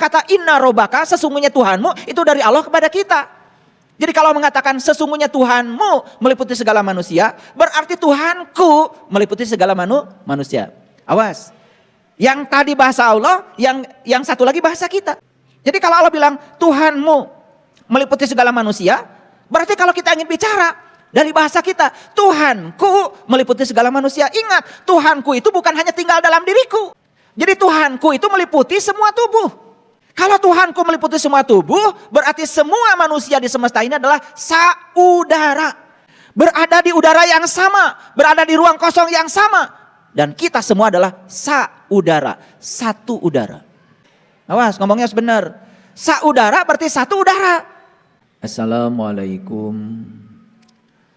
kata inna robaka, sesungguhnya Tuhanmu, itu dari Allah kepada kita. Jadi kalau mengatakan sesungguhnya Tuhanmu meliputi segala manusia, berarti Tuhanku meliputi segala manusia. Awas, yang tadi bahasa Allah, yang satu lagi bahasa kita. Jadi kalau Allah bilang Tuhanmu meliputi segala manusia, berarti kalau kita ingin bicara dari bahasa kita, Tuhanku meliputi segala manusia. Ingat, Tuhanku itu bukan hanya tinggal dalam diriku. Jadi Tuhanku itu meliputi semua tubuh. Kalau Tuhanku meliputi semua tubuh, berarti semua manusia di semesta ini adalah saudara. Berada di udara yang sama, berada di ruang kosong yang sama. Dan kita semua adalah saudara, satu udara. Awas, ngomongnya sebenar. Saudara berarti satu udara. Assalamualaikum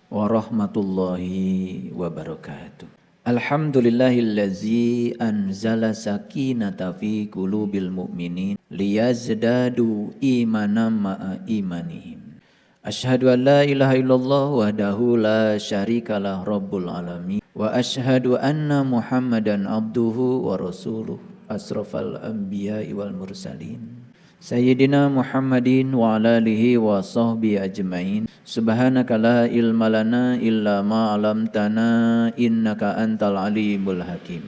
warahmatullahi wabarakatuh. Alhamdulillahillazi anzala sakinata fi qulubil mu'minin liyazdadu imanan ma'a imanihim. Asyhadu an la ilaha illallah wahdahu la syarikalah rabbul alamin wa asyhadu anna Muhammadan abduhu wa rasuluh asrafal anbiya'i wal mursalin. Sayyidina Muhammadin wa ala alihi wa sahbihi ajmain. Subhanaka la ilma lana illa ma 'allamtana innaka antal alimul hakim.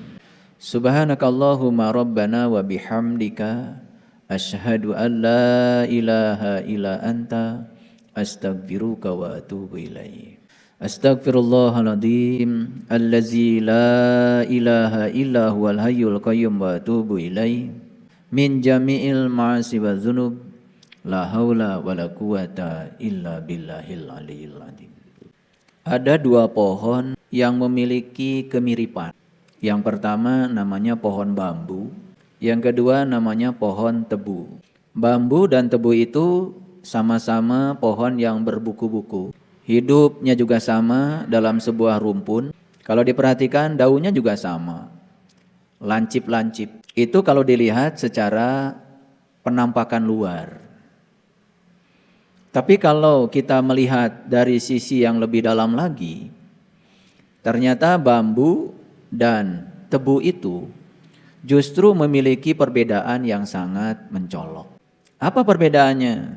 Subhanaka Allahumma rabbana wa bihamdika asyhadu an la ilaha illa anta astaghfiruka wa atubu ilaik. Astaghfirullahaladzim allazi la ilaha illa huwal hayyul qayyum wa atubu ilaik. Min jami'il ma'asi wa dzunub la haula wa la quwata illa billahil aliyil azim. Ada dua pohon yang memiliki kemiripan. Yang pertama namanya pohon bambu, yang kedua namanya pohon tebu. Bambu dan tebu itu sama-sama pohon yang berbuku-buku. Hidupnya juga sama dalam sebuah rumpun. Kalau diperhatikan daunnya juga sama, lancip-lancip. Itu kalau dilihat secara penampakan luar. Tapi kalau kita melihat dari sisi yang lebih dalam lagi, ternyata bambu dan tebu itu justru memiliki perbedaan yang sangat mencolok. Apa perbedaannya?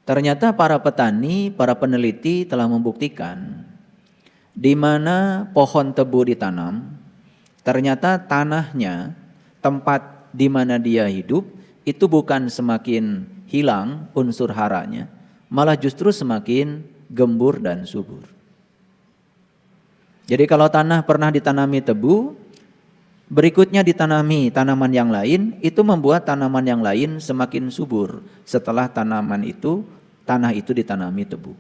Ternyata para petani, para peneliti telah membuktikan di mana pohon tebu ditanam, ternyata tanahnya, tempat di mana dia hidup, itu bukan semakin hilang unsur haranya, malah justru semakin gembur dan subur. Jadi kalau tanah pernah ditanami tebu, berikutnya ditanami tanaman yang lain, itu membuat tanaman yang lain semakin subur setelah tanah itu ditanami tebu.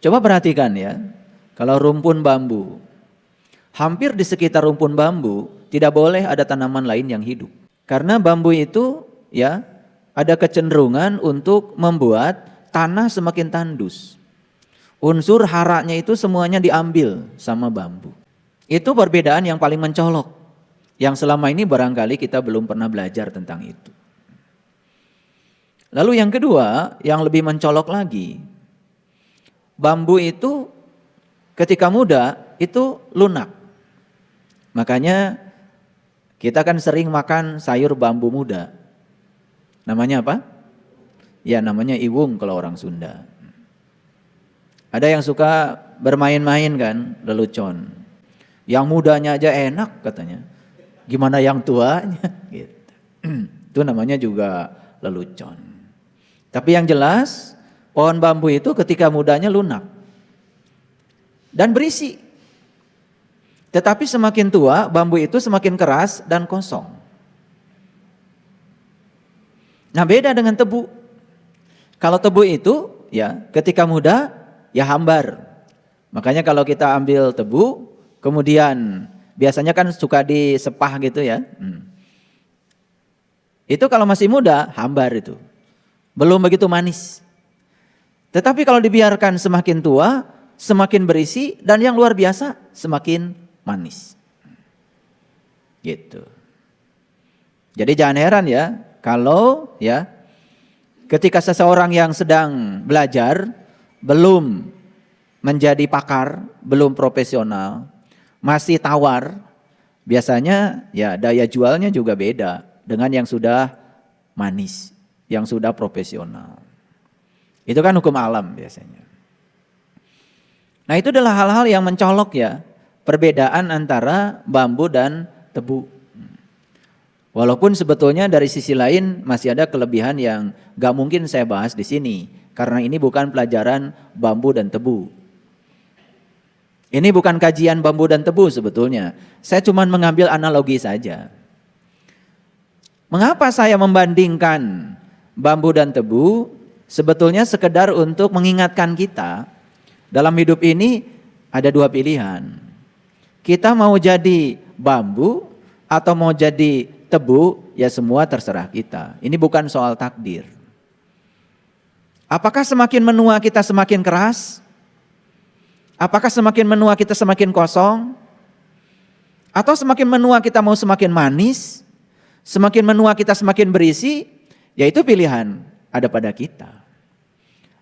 Coba perhatikan ya, kalau rumpun bambu, hampir di sekitar rumpun bambu tidak boleh ada tanaman lain yang hidup. Karena bambu itu ya ada kecenderungan untuk membuat tanah semakin tandus. Unsur haranya itu semuanya diambil sama bambu. Itu perbedaan yang paling mencolok. Yang selama ini barangkali kita belum pernah belajar tentang itu. Lalu yang kedua, yang lebih mencolok lagi. Bambu itu ketika muda itu lunak. Makanya kita kan sering makan sayur bambu muda. Namanya apa? Ya namanya iwung kalau orang Sunda. Ada yang suka bermain-main kan, lelucon. Yang mudanya aja enak katanya. Gimana yang tuanya? Gitu. Itu namanya juga lelucon. Tapi yang jelas pohon bambu itu ketika mudanya lunak dan berisi. Tetapi semakin tua bambu itu semakin keras dan kosong. Nah beda dengan tebu. Kalau tebu itu ya ketika muda ya hambar. Makanya kalau kita ambil tebu kemudian biasanya kan suka disepah gitu ya. Itu kalau masih muda hambar itu. Belum begitu manis. Tetapi kalau dibiarkan semakin tua semakin berisi dan yang luar biasa semakin manis. Gitu. Jadi jangan heran ya kalau ya ketika seseorang yang sedang belajar belum menjadi pakar, belum profesional, masih tawar, Biasanya ya daya jualnya juga beda dengan yang sudah manis, yang sudah profesional. Itu kan hukum alam biasanya. Nah itu adalah hal-hal yang mencolok ya, perbedaan antara bambu dan tebu. Walaupun sebetulnya dari sisi lain masih ada kelebihan yang gak mungkin saya bahas di sini. Karena ini bukan pelajaran bambu dan tebu. Ini bukan kajian bambu dan tebu sebetulnya. Saya cuma mengambil analogi saja. Mengapa saya membandingkan bambu dan tebu? Sebetulnya sekedar untuk mengingatkan kita. Dalam hidup ini ada dua pilihan. Kita mau jadi bambu atau mau jadi tebu, ya semua terserah kita. Ini bukan soal takdir. Apakah semakin menua kita semakin keras? Apakah semakin menua kita semakin kosong? Atau semakin menua kita mau semakin manis? Semakin menua kita semakin berisi? Ya itu pilihan ada pada kita.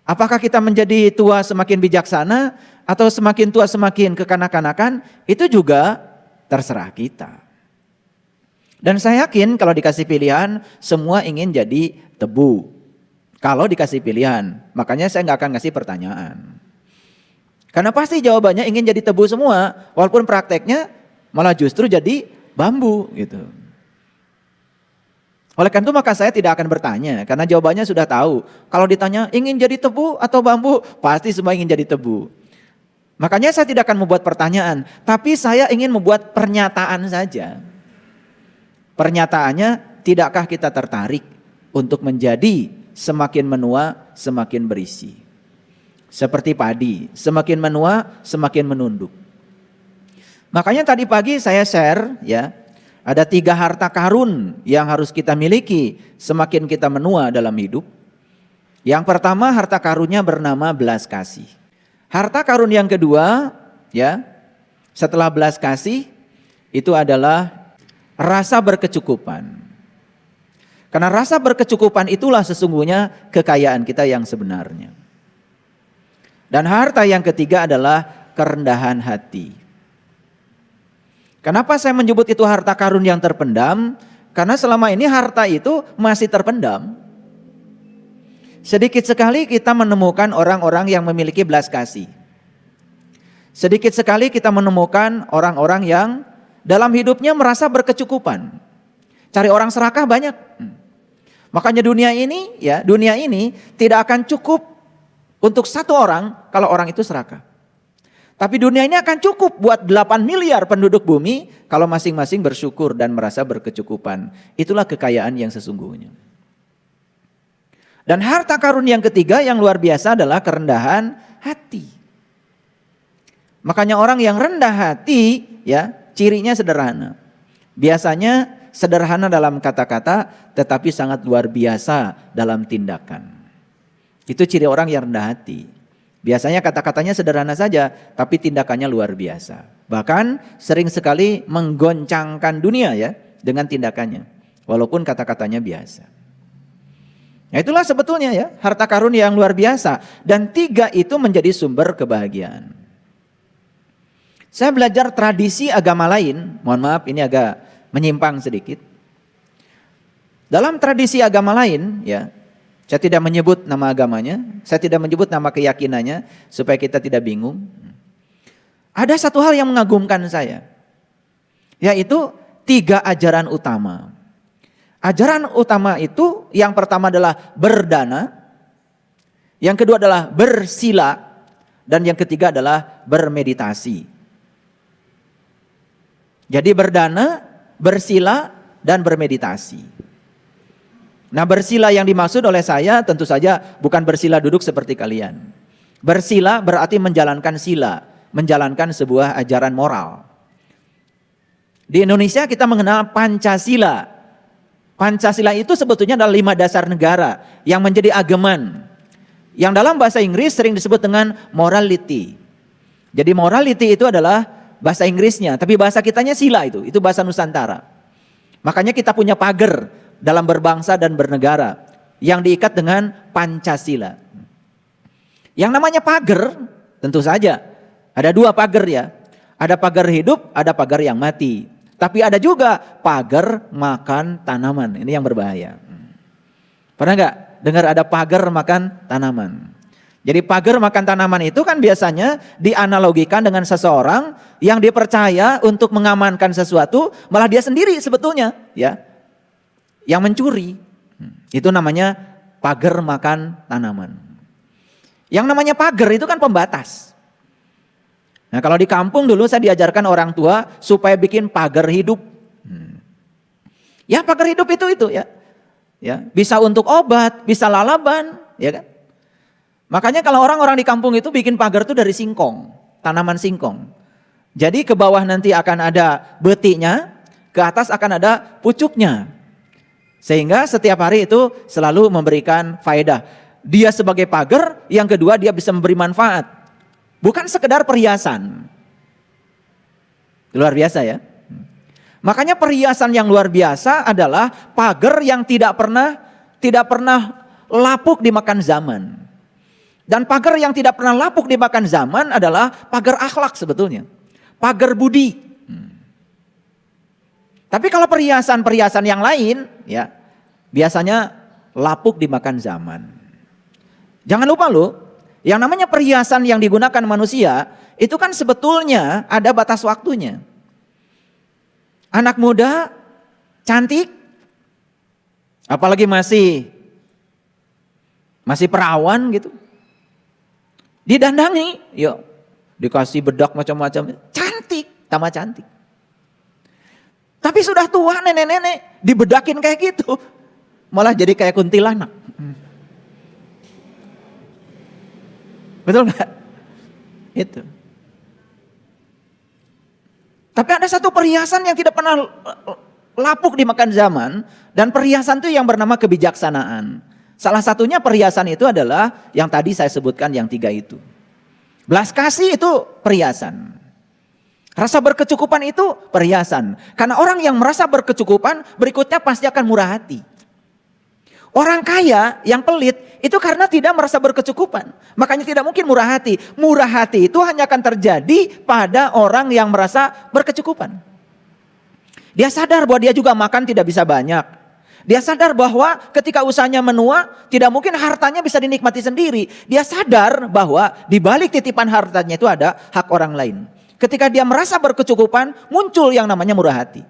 Apakah kita menjadi tua semakin bijaksana? Atau semakin tua semakin kekanak-kanakan? Itu juga terserah kita. Dan saya yakin kalau dikasih pilihan, semua ingin jadi tebu. Kalau dikasih pilihan, makanya saya nggak akan ngasih pertanyaan. Karena pasti jawabannya ingin jadi tebu semua, walaupun prakteknya malah justru jadi bambu gitu. Oleh karena itu maka saya tidak akan bertanya, karena jawabannya sudah tahu. Kalau ditanya ingin jadi tebu atau bambu, pasti semua ingin jadi tebu. Makanya saya tidak akan membuat pertanyaan, tapi saya ingin membuat pernyataan saja. Pernyataannya, tidakkah kita tertarik untuk menjadi semakin menua, semakin berisi. Seperti padi, semakin menua, semakin menunduk. Makanya tadi pagi saya share ya, ada 3 harta karun yang harus kita miliki semakin kita menua dalam hidup. Yang pertama harta karunnya bernama belas kasih. Harta karun yang kedua ya, setelah belas kasih itu adalah rasa berkecukupan. Karena rasa berkecukupan itulah sesungguhnya kekayaan kita yang sebenarnya. Dan harta yang ketiga adalah kerendahan hati. Kenapa saya menyebut itu harta karun yang terpendam? Karena selama ini harta itu masih terpendam. Sedikit sekali kita menemukan orang-orang yang memiliki belas kasih. Sedikit sekali kita menemukan orang-orang yang dalam hidupnya merasa berkecukupan. Cari orang serakah banyak. Makanya dunia ini tidak akan cukup untuk satu orang kalau orang itu serakah. Tapi dunia ini akan cukup buat 8 miliar penduduk bumi kalau masing-masing bersyukur dan merasa berkecukupan. Itulah kekayaan yang sesungguhnya. Dan harta karun yang ketiga yang luar biasa adalah kerendahan hati. Makanya orang yang rendah hati ya, cirinya sederhana. Biasanya sederhana dalam kata-kata tetapi sangat luar biasa dalam tindakan. Itu ciri orang yang rendah hati. Biasanya kata-katanya sederhana saja tapi tindakannya luar biasa. Bahkan sering sekali menggoncangkan dunia ya dengan tindakannya. Walaupun kata-katanya biasa. Nah itulah sebetulnya ya harta karun yang luar biasa. Dan 3 itu menjadi sumber kebahagiaan. Saya belajar tradisi agama lain, mohon maaf ini agak menyimpang sedikit. Dalam tradisi agama lain ya, saya tidak menyebut nama agamanya, saya tidak menyebut nama keyakinannya supaya kita tidak bingung. Ada satu hal yang mengagumkan saya, yaitu 3 ajaran utama. Ajaran utama itu yang pertama adalah berdana, yang kedua adalah bersila, dan yang ketiga adalah bermeditasi. Jadi berdana, bersila, dan bermeditasi. Nah bersila yang dimaksud oleh saya tentu saja bukan bersila duduk seperti kalian. Bersila berarti menjalankan sila, menjalankan sebuah ajaran moral. Di Indonesia kita mengenal Pancasila. Pancasila itu sebetulnya adalah 5 dasar negara yang menjadi ageman. Yang dalam bahasa Inggris sering disebut dengan morality. Jadi morality itu adalah bahasa Inggrisnya, tapi bahasa kitanya sila itu bahasa Nusantara. Makanya kita punya pagar dalam berbangsa dan bernegara yang diikat dengan Pancasila. Yang namanya pagar tentu saja ada 2 pagar ya. Ada pagar hidup, ada pagar yang mati. Tapi ada juga pagar makan tanaman. Ini yang berbahaya. Pernah nggak dengar ada pagar makan tanaman? Jadi pagar makan tanaman itu kan biasanya dianalogikan dengan seseorang yang dipercaya untuk mengamankan sesuatu, malah dia sendiri sebetulnya ya yang mencuri. Itu namanya pagar makan tanaman. Yang namanya pagar itu kan pembatas. Nah, kalau di kampung dulu saya diajarkan orang tua supaya bikin pagar hidup. Ya pagar hidup itu ya. Ya, bisa untuk obat, bisa lalaban, ya kan? Makanya kalau orang-orang di kampung itu bikin pagar itu dari singkong, tanaman singkong. Jadi ke bawah nanti akan ada betiknya, ke atas akan ada pucuknya. Sehingga setiap hari itu selalu memberikan faedah. Dia sebagai pagar, yang kedua dia bisa memberi manfaat. Bukan sekedar perhiasan. Luar biasa ya. Makanya perhiasan yang luar biasa adalah pagar yang tidak pernah lapuk dimakan zaman. Dan pagar yang tidak pernah lapuk dimakan zaman adalah pagar akhlak sebetulnya. Pagar budi. Tapi kalau perhiasan-perhiasan yang lain ya biasanya lapuk dimakan zaman. Jangan lupa loh, yang namanya perhiasan yang digunakan manusia itu kan sebetulnya ada batas waktunya. Anak muda cantik, apalagi masih perawan gitu, didandangi, yuk dikasih bedak macam-macam, cantik, tambah cantik. Tapi sudah tua nenek-nenek dibedakin kayak gitu, malah jadi kayak kuntilanak. Betul nggak? Itu. Tapi ada satu perhiasan yang tidak pernah lapuk dimakan zaman, dan perhiasan itu yang bernama kebijaksanaan. Salah satunya perhiasan itu adalah yang tadi saya sebutkan yang 3 itu. Belas kasih itu perhiasan. Rasa berkecukupan itu perhiasan. Karena orang yang merasa berkecukupan berikutnya pasti akan murah hati. Orang kaya yang pelit itu karena tidak merasa berkecukupan. Makanya tidak mungkin murah hati. Murah hati itu hanya akan terjadi pada orang yang merasa berkecukupan. Dia sadar bahwa dia juga makan tidak bisa banyak. Dia sadar bahwa ketika usahanya menua tidak mungkin hartanya bisa dinikmati sendiri. Dia sadar bahwa di balik titipan hartanya itu ada hak orang lain. Ketika dia merasa berkecukupan muncul yang namanya murah hati.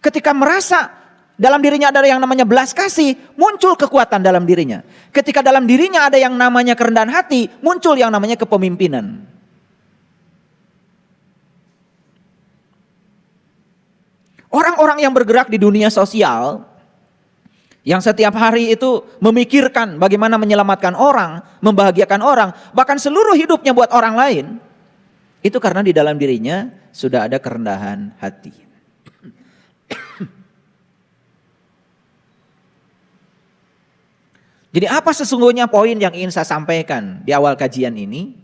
Ketika merasa dalam dirinya ada yang namanya belas kasih, muncul kekuatan dalam dirinya. Ketika dalam dirinya ada yang namanya kerendahan hati, muncul yang namanya kepemimpinan. Orang-orang yang bergerak di dunia sosial, yang setiap hari itu memikirkan bagaimana menyelamatkan orang, membahagiakan orang, bahkan seluruh hidupnya buat orang lain, itu karena di dalam dirinya sudah ada kerendahan hati. Jadi apa sesungguhnya poin yang ingin saya sampaikan di awal kajian ini?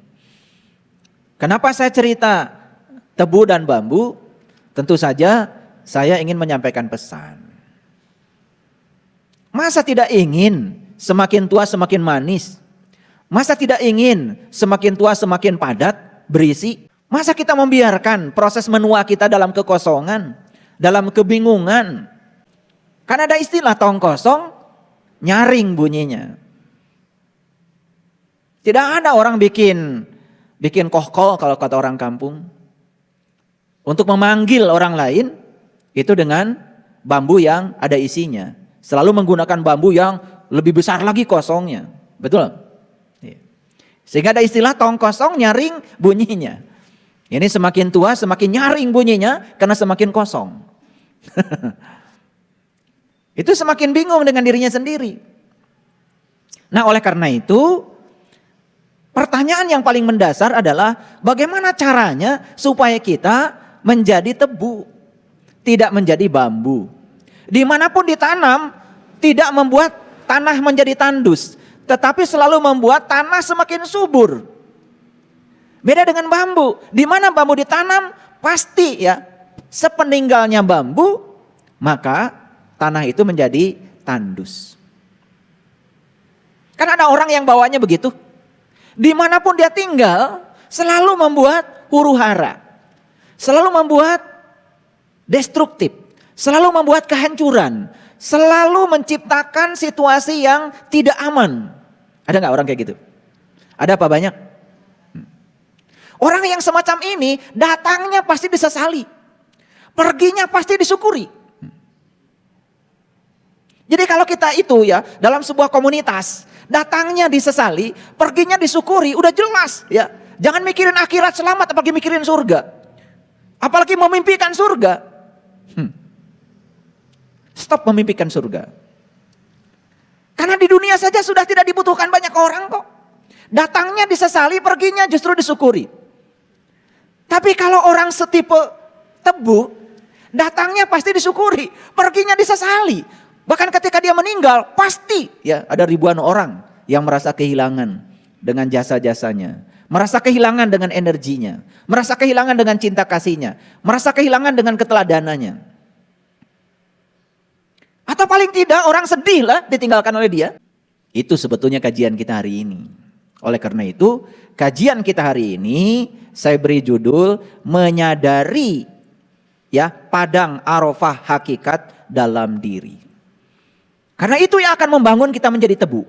Kenapa saya cerita tebu dan bambu? Tentu saja saya ingin menyampaikan pesan. Masa tidak ingin semakin tua semakin manis? Masa tidak ingin semakin tua semakin padat, berisi? Masa kita membiarkan proses menua kita dalam kekosongan, dalam kebingungan? Kan ada istilah tong kosong, nyaring bunyinya. Tidak ada orang bikin kohkol kalau kata orang kampung. Untuk memanggil orang lain itu dengan bambu yang ada isinya. Selalu menggunakan bambu yang lebih besar lagi kosongnya. Betul? Sehingga ada istilah tong kosong nyaring bunyinya. Ini semakin tua semakin nyaring bunyinya karena semakin kosong. Itu semakin bingung dengan dirinya sendiri. Nah, oleh karena itu, pertanyaan yang paling mendasar adalah bagaimana caranya supaya kita menjadi tebu, tidak menjadi bambu. Dimanapun ditanam, tidak membuat tanah menjadi tandus, tetapi selalu membuat tanah semakin subur. Beda dengan bambu, di mana bambu ditanam, pasti ya, sepeninggalnya bambu, maka tanah itu menjadi tandus. Kan ada orang yang bawanya begitu. Dimanapun dia tinggal, selalu membuat huru hara. Selalu membuat destruktif, selalu membuat kehancuran, selalu menciptakan situasi yang tidak aman. Ada nggak orang kayak gitu? Ada apa banyak? Orang yang semacam ini datangnya pasti disesali, perginya pasti disyukuri. Jadi kalau kita itu ya dalam sebuah komunitas, datangnya disesali, perginya disyukuri, udah jelas ya. Jangan mikirin akhirat selamat, apalagi mikirin surga. Apalagi memimpikan surga. Stop memimpikan surga. Karena di dunia saja sudah tidak dibutuhkan banyak orang kok. Datangnya disesali, perginya justru disyukuri. Tapi kalau orang setipe Tebu, datangnya pasti disyukuri, perginya disesali. Bahkan ketika dia meninggal pasti ya ada ribuan orang yang merasa kehilangan dengan jasa-jasanya. Merasa kehilangan dengan energinya. Merasa kehilangan dengan cinta kasihnya. Merasa kehilangan dengan keteladanannya. Atau paling tidak orang sedih lah ditinggalkan oleh dia. Itu sebetulnya kajian kita hari ini. Oleh karena itu kajian kita hari ini saya beri judul menyadari ya padang arafah hakikat dalam diri. Karena itu yang akan membangun kita menjadi tebu.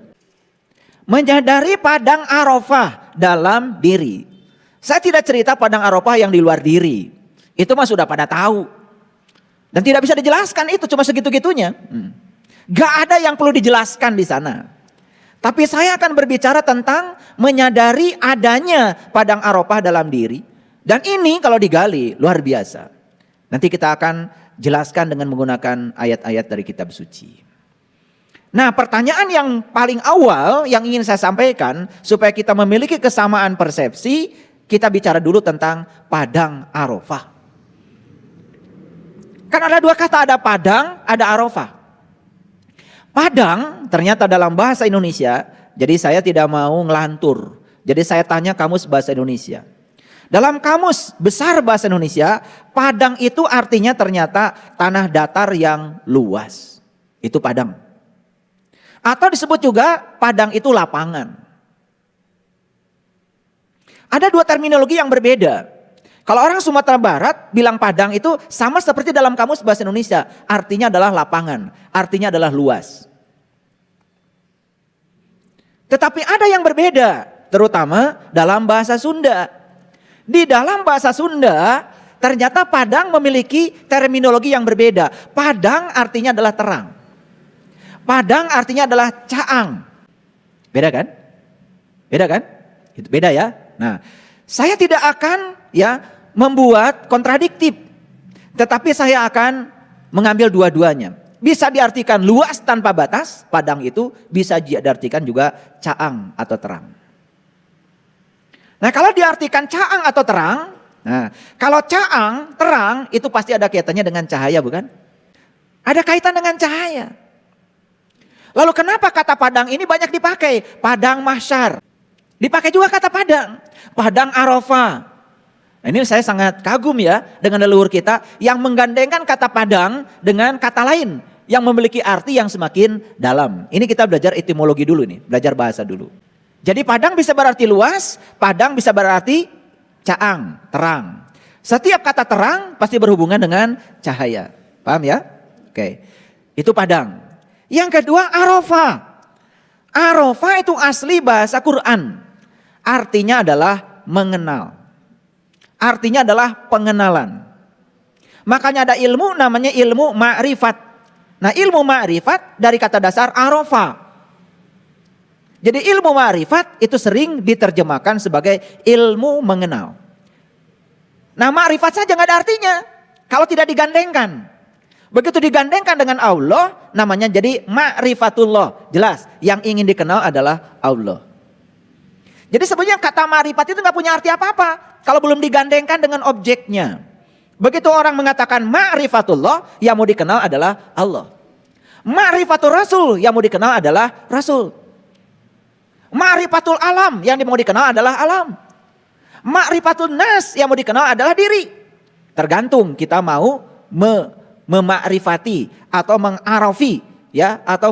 Menyadari padang arafah dalam diri. Saya tidak cerita padang arafah yang di luar diri. Itu mah sudah pada tahu. Dan tidak bisa dijelaskan itu cuma segitu-gitunya. Gak ada yang perlu dijelaskan di sana. Tapi saya akan berbicara tentang menyadari adanya padang arafah dalam diri. Dan ini kalau digali luar biasa. Nanti kita akan jelaskan dengan menggunakan ayat-ayat dari kitab suci. Nah, pertanyaan yang paling awal yang ingin saya sampaikan supaya kita memiliki kesamaan persepsi, kita bicara dulu tentang padang arafah. Kan ada dua kata, ada padang, ada arafah. Padang ternyata dalam bahasa Indonesia, jadi saya tidak mau ngelantur. Jadi saya tanya kamus bahasa Indonesia. Dalam kamus besar bahasa Indonesia, padang itu artinya ternyata tanah datar yang luas. Itu padang. Atau disebut juga padang itu lapangan. Ada dua terminologi yang berbeda. Kalau orang Sumatera Barat bilang padang itu sama seperti dalam kamus bahasa Indonesia. Artinya adalah lapangan, artinya adalah luas. Tetapi ada yang berbeda, terutama dalam bahasa Sunda. Di dalam bahasa Sunda ternyata padang memiliki terminologi yang berbeda. Padang artinya adalah terang. Padang artinya adalah caang. Beda kan? Beda kan? Itu beda ya. Nah, saya tidak akan ya membuat kontradiktif. Tetapi saya akan mengambil dua-duanya. Bisa diartikan luas tanpa batas, padang itu bisa diartikan juga caang atau terang. Nah, kalau diartikan caang atau terang, nah, kalau caang, terang itu pasti ada kaitannya dengan cahaya, bukan? Ada kaitan dengan cahaya. Lalu kenapa kata padang ini banyak dipakai? Padang mahsyar. Dipakai juga kata padang. Padang arafah. Nah, ini saya sangat kagum ya dengan leluhur kita yang menggandengkan kata padang dengan kata lain yang memiliki arti yang semakin dalam. Ini kita belajar etimologi dulu nih, belajar bahasa dulu. Jadi padang bisa berarti luas, padang bisa berarti caang, terang. Setiap kata terang pasti berhubungan dengan cahaya. Paham ya? Oke. Itu padang. Yang kedua arafah. Arafah itu asli bahasa Quran. Artinya adalah mengenal. Artinya adalah pengenalan. Makanya ada ilmu namanya ilmu ma'rifat. Nah, ilmu ma'rifat dari kata dasar arafah. Jadi ilmu ma'rifat itu sering diterjemahkan sebagai ilmu mengenal. Nah, ma'rifat saja nggak ada artinya kalau tidak digandengkan. Begitu digandengkan dengan Allah, namanya jadi ma'rifatullah. Jelas, yang ingin dikenal adalah Allah. Jadi sebenarnya kata ma'rifat itu nggak punya arti apa-apa kalau belum digandengkan dengan objeknya. Begitu orang mengatakan ma'rifatullah, yang mau dikenal adalah Allah. Ma'rifatul Rasul, yang mau dikenal adalah Rasul. Ma'rifatul alam, yang mau dikenal adalah alam. Ma'rifatul nas, yang mau dikenal adalah diri. Tergantung kita mau memakrifati atau mengarafi ya atau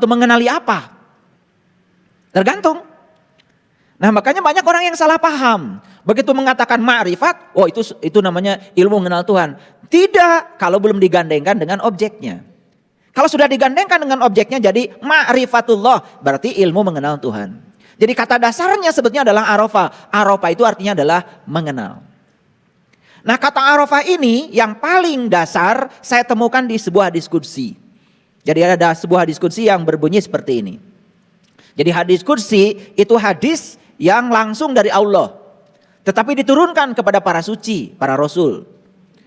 mengenali apa. Tergantung. Nah, makanya banyak orang yang salah paham. Begitu mengatakan ma'rifat, oh itu namanya ilmu mengenal Tuhan. Tidak, kalau belum digandengkan dengan objeknya. Kalau sudah digandengkan dengan objeknya jadi ma'rifatullah, berarti ilmu mengenal Tuhan. Jadi kata dasarnya sebetulnya adalah arafah. Arafah itu artinya adalah mengenal. Nah, kata arafah ini yang paling dasar saya temukan di sebuah diskusi. Jadi ada sebuah diskusi yang berbunyi seperti ini. Jadi hadis kursi itu hadis yang langsung dari Allah, tetapi diturunkan kepada para suci, para rasul.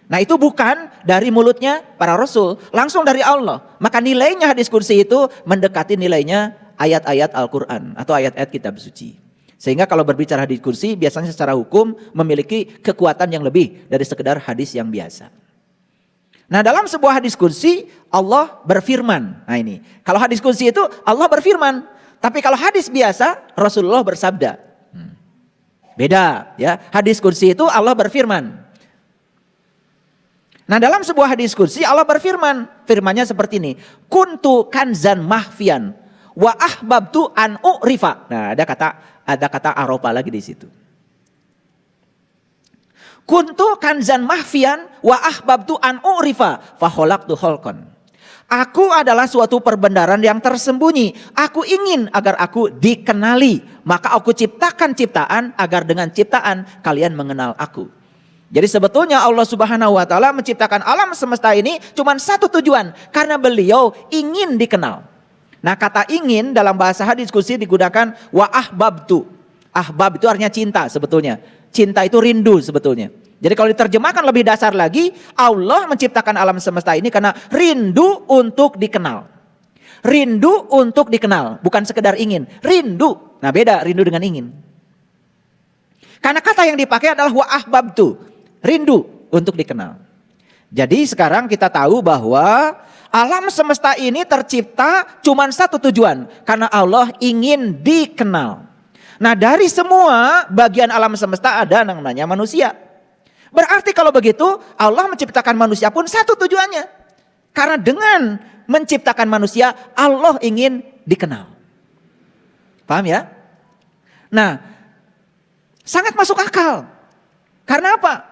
Nah, itu bukan dari mulutnya para rasul, langsung dari Allah. Maka nilainya hadis kursi itu mendekati nilainya ayat-ayat Al-Quran atau ayat-ayat kitab suci. Sehingga kalau berbicara hadis kursi biasanya secara hukum memiliki kekuatan yang lebih dari sekedar hadis yang biasa. Nah, dalam sebuah hadis kursi Allah berfirman. Nah, ini kalau hadis kursi itu Allah berfirman, tapi kalau hadis biasa Rasulullah bersabda. Beda ya. Hadis kursi itu Allah berfirman. Nah, dalam sebuah hadis kursi Allah berfirman, firmannya seperti ini, kuntu kanzan mahfian wa ahbabtu an u'rifa. Nah, ada kata aropa lagi di situ. Kuntu kanzan mahfian wa ahbabtu an u'rifa fa khalaqtu khalqan. Aku adalah suatu perbendaharaan yang tersembunyi. Aku ingin agar aku dikenali, maka aku ciptakan ciptaan agar dengan ciptaan kalian mengenal aku. Jadi sebetulnya Allah Subhanahu wa taala menciptakan alam semesta ini cuma satu tujuan, karena beliau ingin dikenal. Nah, kata ingin dalam bahasa hadis kursi digunakan wa ahbabtu. Ahbab itu artinya cinta sebetulnya. Cinta itu rindu sebetulnya. Jadi kalau diterjemahkan lebih dasar lagi, Allah menciptakan alam semesta ini karena rindu untuk dikenal. Rindu untuk dikenal, bukan sekedar ingin, rindu. Nah, beda rindu dengan ingin. Karena kata yang dipakai adalah wa ahbabtu. Rindu untuk dikenal. Jadi sekarang kita tahu bahwa alam semesta ini tercipta cuma satu tujuan. Karena Allah ingin dikenal. Nah, dari semua bagian alam semesta ada namanya manusia. Berarti kalau begitu Allah menciptakan manusia pun satu tujuannya. Karena dengan menciptakan manusia Allah ingin dikenal. Paham ya? Nah, sangat masuk akal. Karena apa?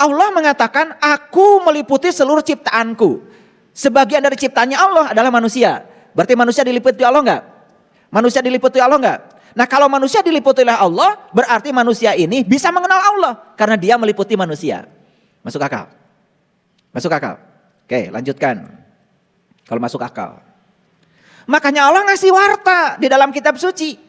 Allah mengatakan, aku meliputi seluruh ciptaanku. Sebagian dari ciptaannya Allah adalah manusia. Berarti manusia diliputi Allah enggak? Manusia diliputi Allah enggak? Nah, kalau manusia diliputi oleh Allah, berarti manusia ini bisa mengenal Allah. Karena dia meliputi manusia. Masuk akal? Masuk akal? Oke, lanjutkan. Kalau masuk akal. Makanya Allah ngasih warta di dalam kitab suci.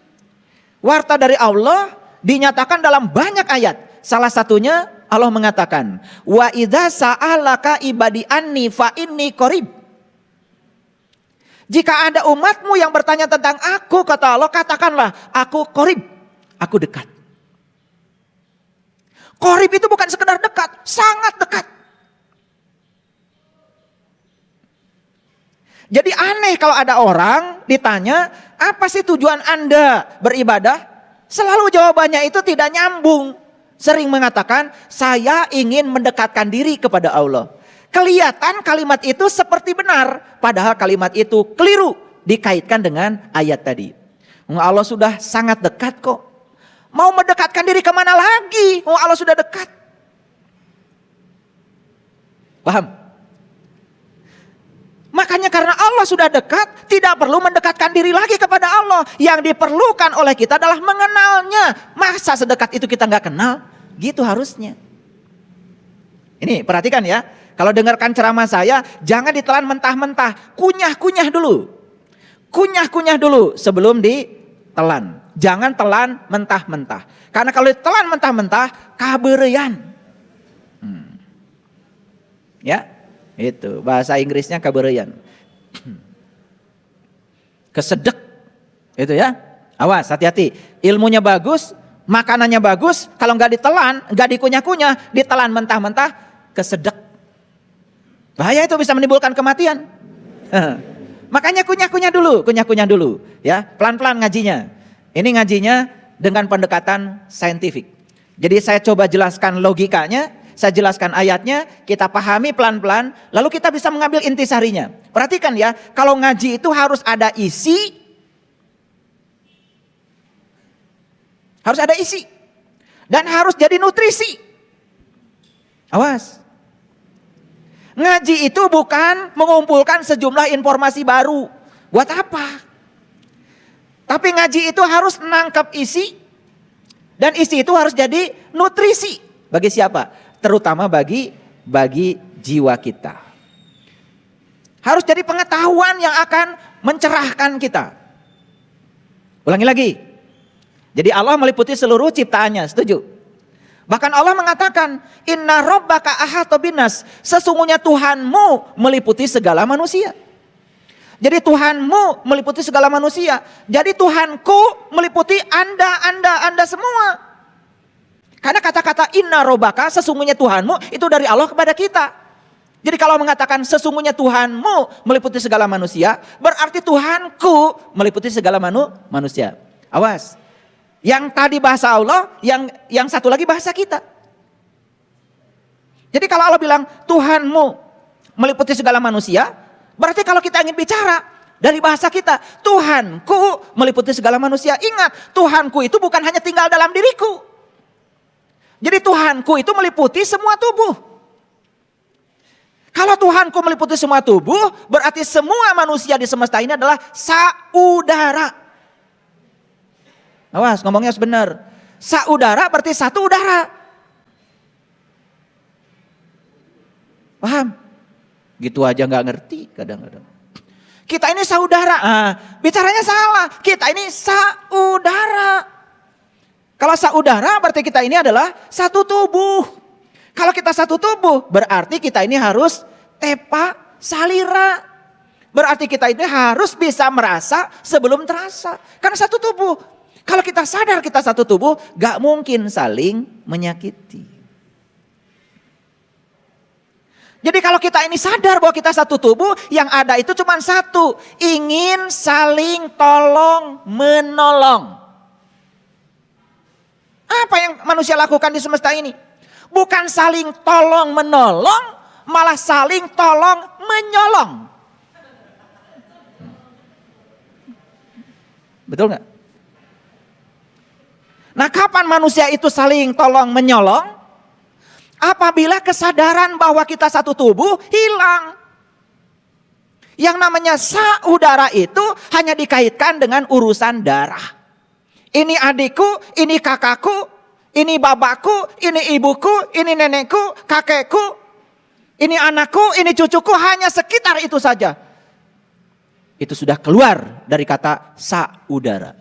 Warta dari Allah dinyatakan dalam banyak ayat. Salah satunya Allah mengatakan, wa idza sa'alaka ibadi anni fa inni qarib. Jika ada umatmu yang bertanya tentang aku, kata Allah, katakanlah aku qarib, aku dekat. Qarib itu bukan sekedar dekat, sangat dekat. Jadi aneh kalau ada orang ditanya, apa sih tujuan Anda beribadah? Selalu jawabannya itu tidak nyambung. Sering mengatakan, saya ingin mendekatkan diri kepada Allah. Kelihatan kalimat itu seperti benar, padahal kalimat itu keliru dikaitkan dengan ayat tadi. Allah sudah sangat dekat kok. Mau mendekatkan diri kemana lagi? Allah sudah dekat. Paham? Makanya karena Allah sudah dekat, tidak perlu mendekatkan diri lagi kepada Allah. Yang diperlukan oleh kita adalah mengenalnya. Masa sedekat itu kita nggak kenal? Gitu harusnya. Ini perhatikan ya. Kalau dengarkan ceramah saya, jangan ditelan mentah-mentah. Kunyah-kunyah dulu. Kunyah-kunyah dulu sebelum ditelan. Jangan telan mentah-mentah. Karena kalau ditelan mentah-mentah, kabereyan. Ya, itu bahasa Inggrisnya kabereyan. Kesedek. Itu ya. Awas, hati-hati. Ilmunya bagus, makanannya bagus, kalau nggak ditelan, nggak dikunyah-kunyah, ditelan mentah-mentah, kesedek. Bahaya itu bisa menimbulkan kematian. Makanya kunyah-kunyah dulu, ya, pelan-pelan ngajinya. Ini ngajinya dengan pendekatan saintifik. Jadi saya coba jelaskan logikanya, saya jelaskan ayatnya, kita pahami pelan-pelan, lalu kita bisa mengambil intisarinya. Perhatikan ya, kalau ngaji itu harus ada isi. Harus ada isi. Dan harus jadi nutrisi. Awas. Ngaji itu bukan mengumpulkan sejumlah informasi baru. Buat apa? Tapi ngaji itu harus menangkap isi. Dan isi itu harus jadi nutrisi. Bagi siapa? Terutama bagi jiwa kita. Harus jadi pengetahuan yang akan mencerahkan kita. Ulangi lagi. Jadi Allah meliputi seluruh ciptaannya, setuju? Bahkan Allah mengatakan, Inna rabbaka ahata binas. Sesungguhnya Tuhanmu meliputi segala manusia. Jadi Tuhanmu meliputi segala manusia. Jadi Tuhanku meliputi Anda semua. Karena kata-kata inna rabbaka, sesungguhnya Tuhanmu, itu dari Allah kepada kita. Jadi kalau mengatakan sesungguhnya Tuhanmu meliputi segala manusia, berarti Tuhanku meliputi segala manusia. Awas. Yang tadi bahasa Allah, yang satu lagi bahasa kita. Jadi kalau Allah bilang Tuhanmu meliputi segala manusia, berarti kalau kita ingin bicara dari bahasa kita, Tuhanku meliputi segala manusia. Ingat, Tuhanku itu bukan hanya tinggal dalam diriku. Jadi Tuhanku itu meliputi semua tubuh. Kalau Tuhanku meliputi semua tubuh, berarti semua manusia di semesta ini adalah saudara. Awas, ngomongnya harus benar. Saudara berarti satu udara. Paham? Gitu aja nggak ngerti kadang-kadang. Kita ini saudara. Bicaranya salah. Kita ini saudara. Kalau saudara berarti kita ini adalah satu tubuh. Kalau kita satu tubuh berarti kita ini harus tepa salira. Berarti kita ini harus bisa merasa sebelum terasa. Karena satu tubuh. Kalau kita sadar kita satu tubuh, gak mungkin saling menyakiti. Jadi kalau kita ini sadar bahwa kita satu tubuh, yang ada itu cuma satu. Ingin saling tolong menolong. Apa yang manusia lakukan di semesta ini? Bukan saling tolong menolong, malah saling tolong menyolong. Betul nggak? Nah, kapan manusia itu saling tolong menyolong? Apabila kesadaran bahwa kita satu tubuh hilang. Yang namanya saudara itu hanya dikaitkan dengan urusan darah. Ini adikku, ini kakakku, ini babakku, ini ibuku, ini nenekku, kakekku, ini anakku, ini cucuku, hanya sekitar itu saja. Itu sudah keluar dari kata saudara.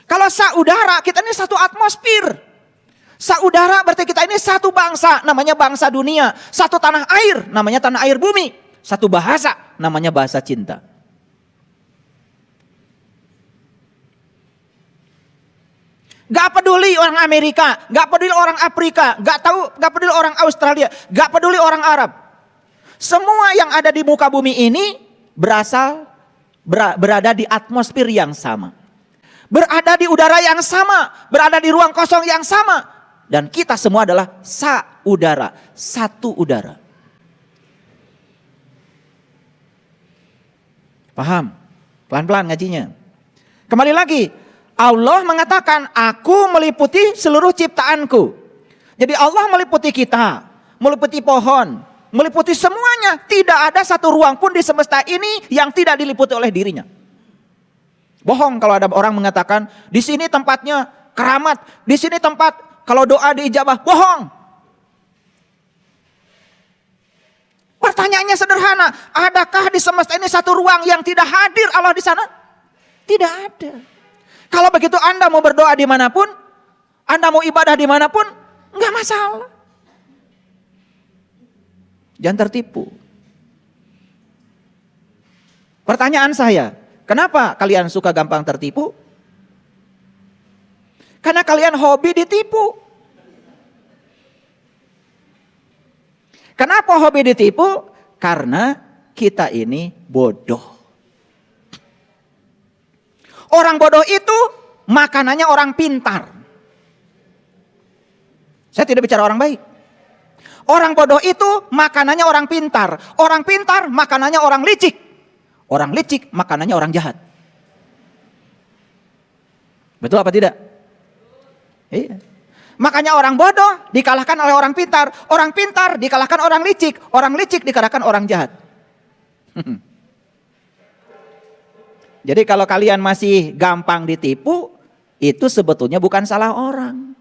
Kalau saudara, kita ini satu atmosfer. Saudara berarti kita ini satu bangsa, namanya bangsa dunia. Satu tanah air, namanya tanah air bumi. Satu bahasa, namanya bahasa cinta. Gak peduli orang Amerika, gak peduli orang Afrika, gak peduli orang Australia, gak peduli orang Arab. Semua yang ada di muka bumi ini berada di atmosfer yang sama. Berada di udara yang sama, berada di ruang kosong yang sama. Dan kita semua adalah saudara, satu udara. Paham? Pelan-pelan ngajinya. Kembali lagi. Allah mengatakan, aku meliputi seluruh ciptaanku. Jadi Allah meliputi kita, meliputi pohon, meliputi semuanya. Tidak ada satu ruang pun di semesta ini yang tidak diliputi oleh dirinya. Bohong kalau ada orang mengatakan, di sini tempatnya keramat, di sini tempat kalau doa diijabah. Bohong. Pertanyaannya sederhana, adakah di semesta ini satu ruang yang tidak hadir Allah di sana? Tidak ada. Kalau begitu Anda mau berdoa dimanapun, Anda mau ibadah dimanapun, enggak masalah. Jangan tertipu. Pertanyaan saya, kenapa kalian suka gampang tertipu? Karena kalian hobi ditipu. Kenapa hobi ditipu? Karena kita ini bodoh. Orang bodoh itu makanannya orang pintar. Saya tidak bicara orang baik. Orang bodoh itu makanannya orang pintar. Orang pintar makanannya orang licik. Orang licik makanannya orang jahat. Betul apa tidak? Iya. Makanya orang bodoh dikalahkan oleh orang pintar dikalahkan orang licik dikalahkan orang jahat. Jadi kalau kalian masih gampang ditipu, itu sebetulnya bukan salah orang.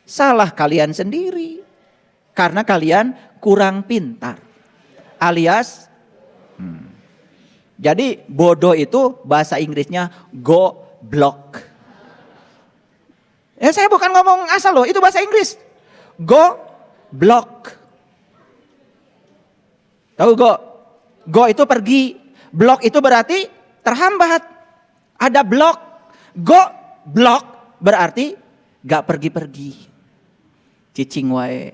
Salah kalian sendiri. Karena kalian kurang pintar. Alias, jadi bodoh itu bahasa Inggrisnya goblok. Saya bukan ngomong asal loh, itu bahasa Inggris. Goblok. Tahu go? Go itu pergi. Blok itu berarti terhambat. Ada blok. Goblok berarti gak pergi-pergi. Cicing wae.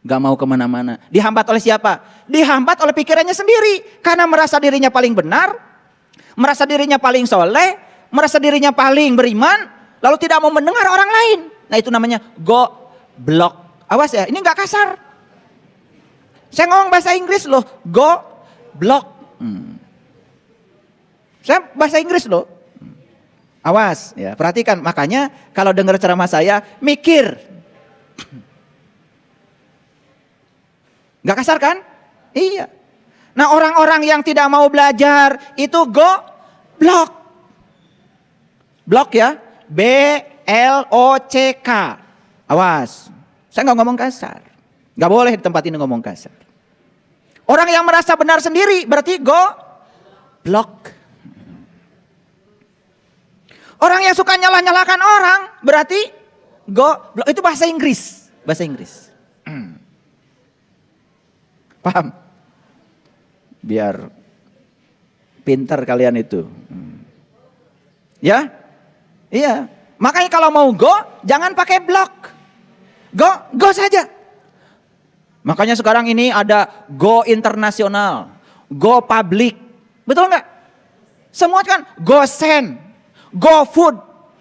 Gak mau kemana-mana. Dihambat oleh siapa? Dihambat oleh pikirannya sendiri. Karena merasa dirinya paling benar. Merasa dirinya paling soleh. Merasa dirinya paling beriman. Lalu tidak mau mendengar orang lain. Nah itu namanya goblok. Awas ya, ini gak kasar. Saya ngomong bahasa Inggris loh. Goblok. Saya bahasa Inggris loh. Awas ya, perhatikan. Makanya kalau dengar ceramah saya, mikir. Gak kasar kan? Iya. Nah orang-orang yang tidak mau belajar itu goblok. Blok ya. B-L-O-C-K. Awas. Saya gak ngomong kasar. Gak boleh di tempat ini ngomong kasar. Orang yang merasa benar sendiri berarti goblok. Orang yang suka nyalah-nyalahkan orang berarti goblok. Itu bahasa Inggris. Bahasa Inggris. Paham? Biar pintar kalian itu. Ya? Iya. Makanya kalau mau jangan pakai blok. Go saja. Makanya sekarang ini ada go internasional, go public. Betul nggak? Semua kan go send, go food.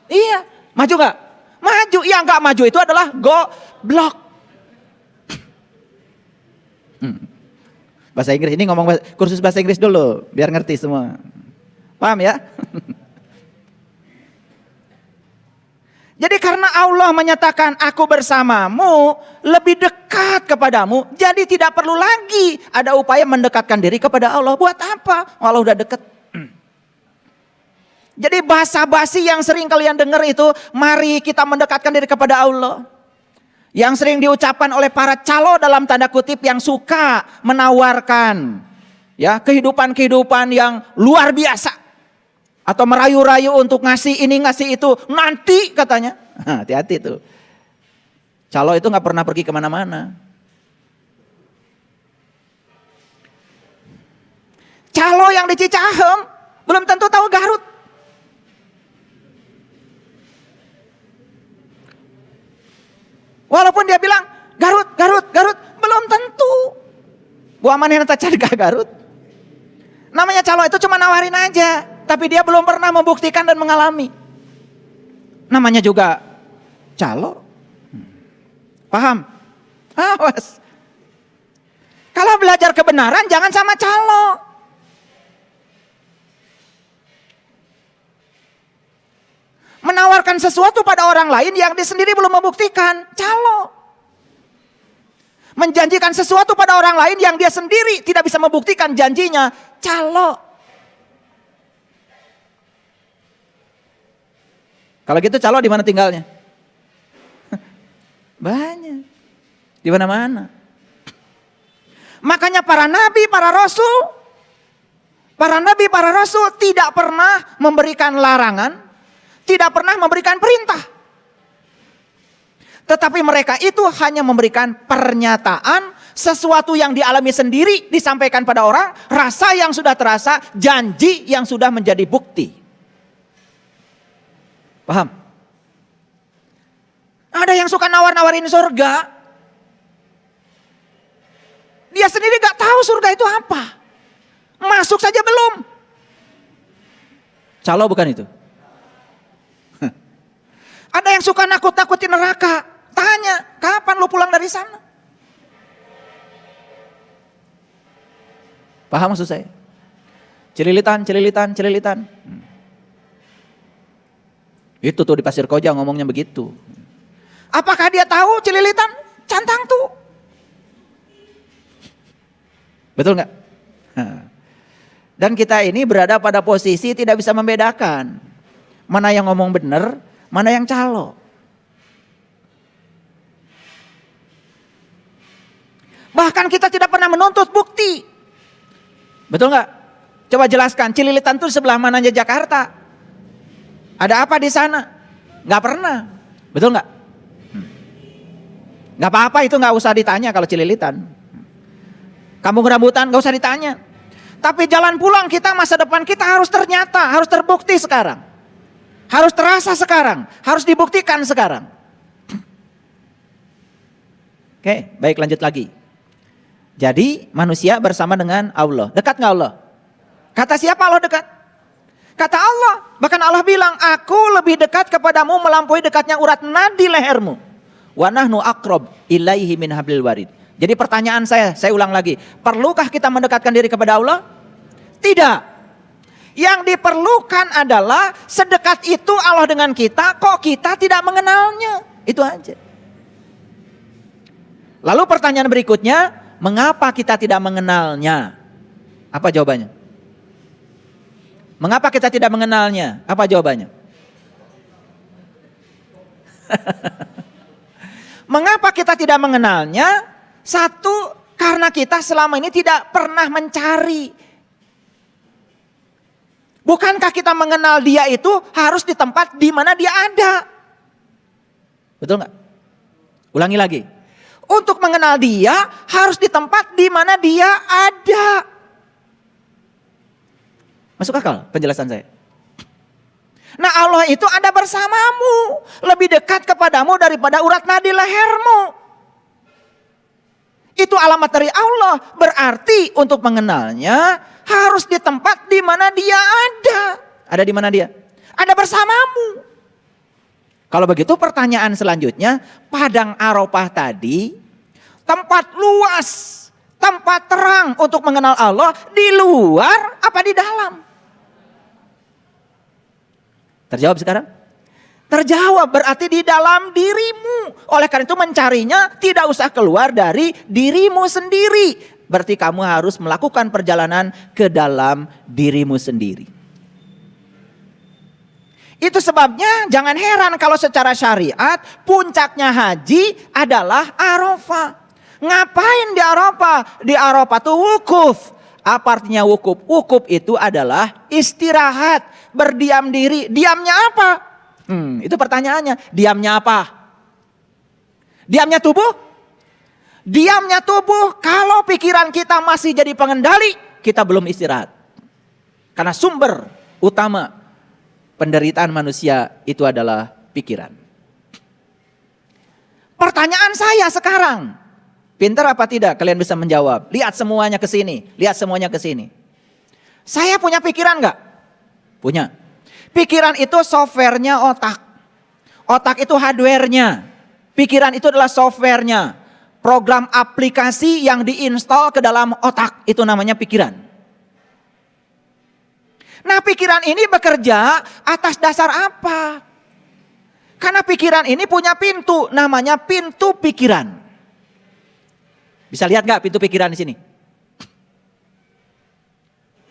Iya, maju nggak? Maju. Yang nggak maju itu adalah go blok. Bahasa Inggris ini ngomong kursus bahasa Inggris dulu biar ngerti semua. Paham ya? Jadi karena Allah menyatakan aku bersamamu, lebih dekat kepadamu, jadi tidak perlu lagi ada upaya mendekatkan diri kepada Allah. Buat apa? Allah udah dekat. Jadi basa-basi yang sering kalian dengar itu, mari kita mendekatkan diri kepada Allah. Yang sering diucapkan oleh para calo dalam tanda kutip yang suka menawarkan ya kehidupan-kehidupan yang luar biasa. Atau merayu-rayu untuk ngasih ini ngasih itu nanti katanya. Hati-hati tuh. Calo itu gak pernah pergi kemana-mana. Calo yang di Cicahem belum tentu tahu Garut. Walaupun dia bilang Garut, belum tentu. Bu Amanin cari ke Garut. Namanya calo itu cuma nawarin aja. Tapi dia belum pernah membuktikan dan mengalami. Namanya juga calo. Paham? Awas. Kalau belajar kebenaran jangan sama calo. Menawarkan sesuatu pada orang lain yang dia sendiri belum membuktikan. Calo. Menjanjikan sesuatu pada orang lain yang dia sendiri tidak bisa membuktikan janjinya. Calo. Kalau gitu calo di mana tinggalnya? Banyak. Di mana-mana. Makanya para nabi, para rasul tidak pernah memberikan larangan, tidak pernah memberikan perintah. Tetapi mereka itu hanya memberikan pernyataan, sesuatu yang dialami sendiri disampaikan pada orang, rasa yang sudah terasa, janji yang sudah menjadi bukti. Paham? Ada yang suka nawar-nawarin surga. Dia sendiri gak tahu surga itu apa. Masuk saja belum. Calo bukan itu. Ada yang suka nakut-nakutin neraka. Tanya, kapan lu pulang dari sana? Paham maksud saya? Celilitan. Itu tuh di Pasir Koja ngomongnya begitu. Apakah dia tahu cililitan? Cantang tuh. Betul nggak? Dan kita ini berada pada posisi tidak bisa membedakan mana yang ngomong benar, mana yang calo. Bahkan kita tidak pernah menuntut bukti. Betul nggak? Coba jelaskan, Cililitan itu sebelah mananya Jakarta? Ada apa di sana? Nggak pernah. Betul nggak? Nggak apa-apa, itu nggak usah ditanya kalau Cililitan. Kampung Rambutan nggak usah ditanya. Tapi jalan pulang kita, masa depan kita harus harus terbukti sekarang. Harus terasa sekarang, harus dibuktikan sekarang. Oke, baik, lanjut lagi. Jadi manusia bersama dengan Allah. Dekat nggak Allah? Kata siapa Allah dekat? Kata Allah. Bahkan Allah bilang, aku lebih dekat kepadamu melampaui dekatnya urat nadi lehermu. Wa nahnu aqrab ilaihi min hablil warid. Jadi pertanyaan saya ulang lagi. Perlukah kita mendekatkan diri kepada Allah? Tidak. Yang diperlukan adalah sedekat itu Allah dengan kita, kok kita tidak mengenalnya. Itu aja. Lalu pertanyaan berikutnya, mengapa kita tidak mengenalnya? Apa jawabannya? Mengapa kita tidak mengenalnya? Apa jawabannya? Mengapa kita tidak mengenalnya? Satu, karena kita selama ini tidak pernah mencari. Bukankah kita mengenal dia itu harus di tempat di mana dia ada? Betul nggak? Ulangi lagi. Untuk mengenal dia harus di tempat di mana dia ada. Masuk akal penjelasan saya? Nah, Allah itu ada bersamamu, lebih dekat kepadamu daripada urat nadi lehermu. Itu alamat dari Allah. Berarti untuk mengenalnya harus di tempat di mana dia ada. Ada di mana dia? Ada bersamamu. Kalau begitu pertanyaan selanjutnya, Padang Arafah tadi tempat luas, tempat terang untuk mengenal Allah, di luar apa di dalam? Terjawab sekarang? Terjawab, berarti di dalam dirimu. Oleh karena itu mencarinya tidak usah keluar dari dirimu sendiri. Berarti kamu harus melakukan perjalanan ke dalam dirimu sendiri. Itu sebabnya jangan heran kalau secara syariat puncaknya haji adalah Arafah. Ngapain di Arafah? Di Arafah itu wukuf. Apa artinya wukuf? Wukuf itu adalah istirahat, berdiam diri. Diamnya apa? Itu pertanyaannya. Diamnya apa? Diamnya tubuh? Diamnya tubuh. Kalau pikiran kita masih jadi pengendali, kita belum istirahat. Karena sumber utama penderitaan manusia itu adalah pikiran. Pertanyaan saya sekarang, pintar apa tidak? Kalian bisa menjawab. Lihat semuanya ke sini. Lihat semuanya ke sini. Saya punya pikiran enggak? Punya. Pikiran itu softwarenya otak. Otak itu hardwarenya. Pikiran itu adalah softwarenya. Program aplikasi yang diinstal ke dalam otak. Itu namanya pikiran. Nah, pikiran ini bekerja atas dasar apa? Karena pikiran ini punya pintu. Namanya pintu pikiran. Bisa lihat gak pintu pikiran di sini?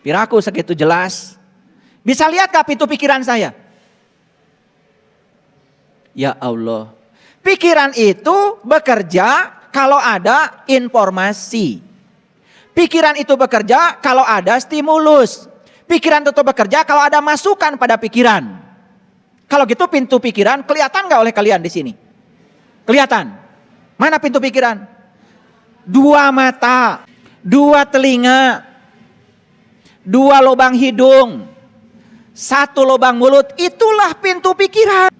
Piraku segitu jelas. Bisa lihat gak pintu pikiran saya? Ya Allah. Pikiran itu bekerja kalau ada informasi. Pikiran itu bekerja kalau ada stimulus. Pikiran itu bekerja kalau ada masukan pada pikiran. Kalau gitu pintu pikiran kelihatan gak oleh kalian di sini? Kelihatan. Mana pintu pikiran? 2 mata, 2 telinga, 2 lubang hidung, 1 lubang mulut, itulah pintu pikiran.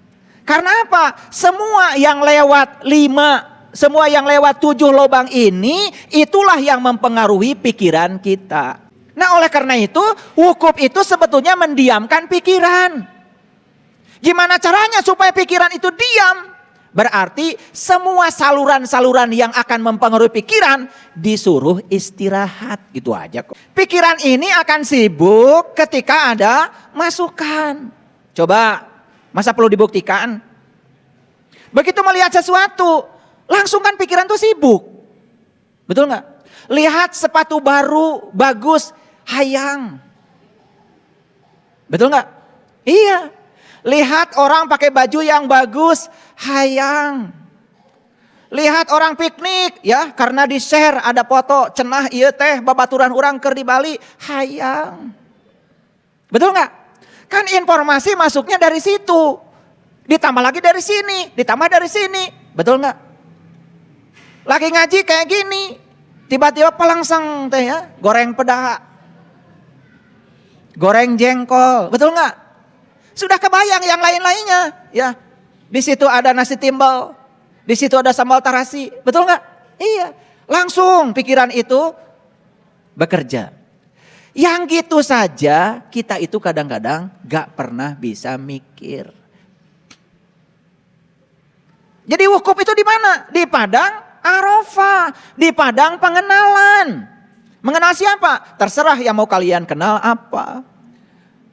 Karena apa? Semua yang lewat 5, semua yang lewat 7 lubang ini, itulah yang mempengaruhi pikiran kita. Nah, oleh karena itu, wukuf itu sebetulnya mendiamkan pikiran. Gimana caranya supaya pikiran itu diam? Berarti semua saluran-saluran yang akan mempengaruhi pikiran disuruh istirahat, gitu aja kok. Pikiran ini akan sibuk ketika ada masukan. Coba, masa perlu dibuktikan? Begitu melihat sesuatu, langsung kan pikiran tuh sibuk. Betul nggak? Lihat sepatu baru, bagus, hayang. Betul nggak? Iya. Lihat orang pakai baju yang bagus, hayang. Lihat orang piknik, ya, karena di share ada foto cenah ieu teh babaturan urang keur di Bali, hayang. Betul nggak? Kan informasi masuknya dari situ. Ditambah lagi dari sini, ditambah dari sini. Betul nggak? Lagi ngaji kayak gini, tiba-tiba pelangsang teh ya, goreng pedaha. Goreng jengkol, betul nggak? Sudah kebayang yang lain-lainnya, ya. Di situ ada nasi timbal, di situ ada sambal tarasi, betul nggak? Iya, langsung pikiran itu bekerja. Yang gitu saja kita itu kadang-kadang gak pernah bisa mikir. Jadi wukuf itu di mana? Di padang Arafah, di padang pengenalan. Mengenal siapa? Terserah yang mau kalian kenal apa.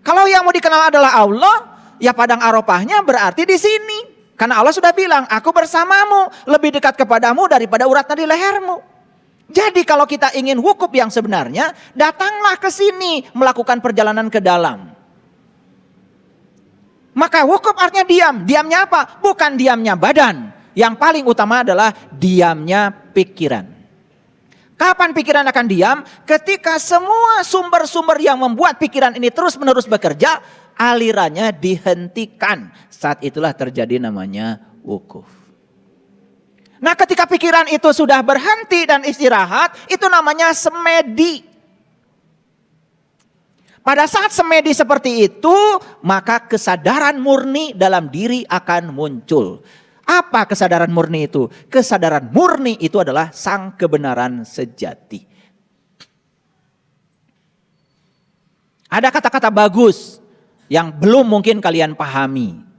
Kalau yang mau dikenal adalah Allah, ya padang Arafahnya berarti di sini. Karena Allah sudah bilang, aku bersamamu, lebih dekat kepadamu daripada urat nadi lehermu. Jadi kalau kita ingin wukuf yang sebenarnya, datanglah ke sini melakukan perjalanan ke dalam. Maka wukuf artinya diam. Diamnya apa? Bukan diamnya badan. Yang paling utama adalah diamnya pikiran. Kapan pikiran akan diam? Ketika semua sumber-sumber yang membuat pikiran ini terus-menerus bekerja, alirannya dihentikan. Saat itulah terjadi namanya wukuf. Nah, ketika pikiran itu sudah berhenti dan istirahat, itu namanya semedi. Pada saat semedi seperti itu, maka kesadaran murni dalam diri akan muncul. Apa kesadaran murni itu? Kesadaran murni itu adalah sang kebenaran sejati. Ada kata-kata bagus yang belum mungkin kalian pahami.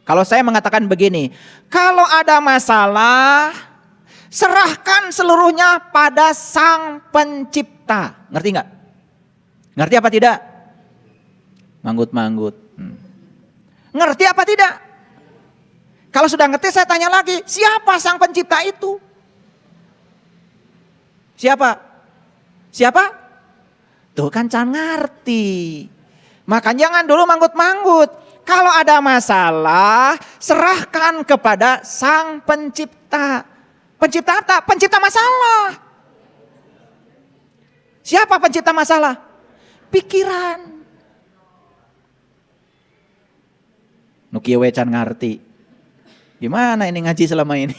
Kalau saya mengatakan begini, kalau ada masalah, serahkan seluruhnya pada Sang Pencipta. Ngerti nggak? Ngerti apa tidak? Manggut-manggut. Ngerti apa tidak? Kalau sudah ngerti saya tanya lagi, siapa Sang Pencipta itu? Siapa? Siapa? Tuh kan can ngerti. Makanya jangan dulu manggut-manggut. Kalau ada masalah, serahkan kepada Sang Pencipta. Pencipta apa? Pencipta masalah. Siapa pencipta masalah? Pikiran. Nuki wecan ngerti. Gimana ini ngaji selama ini?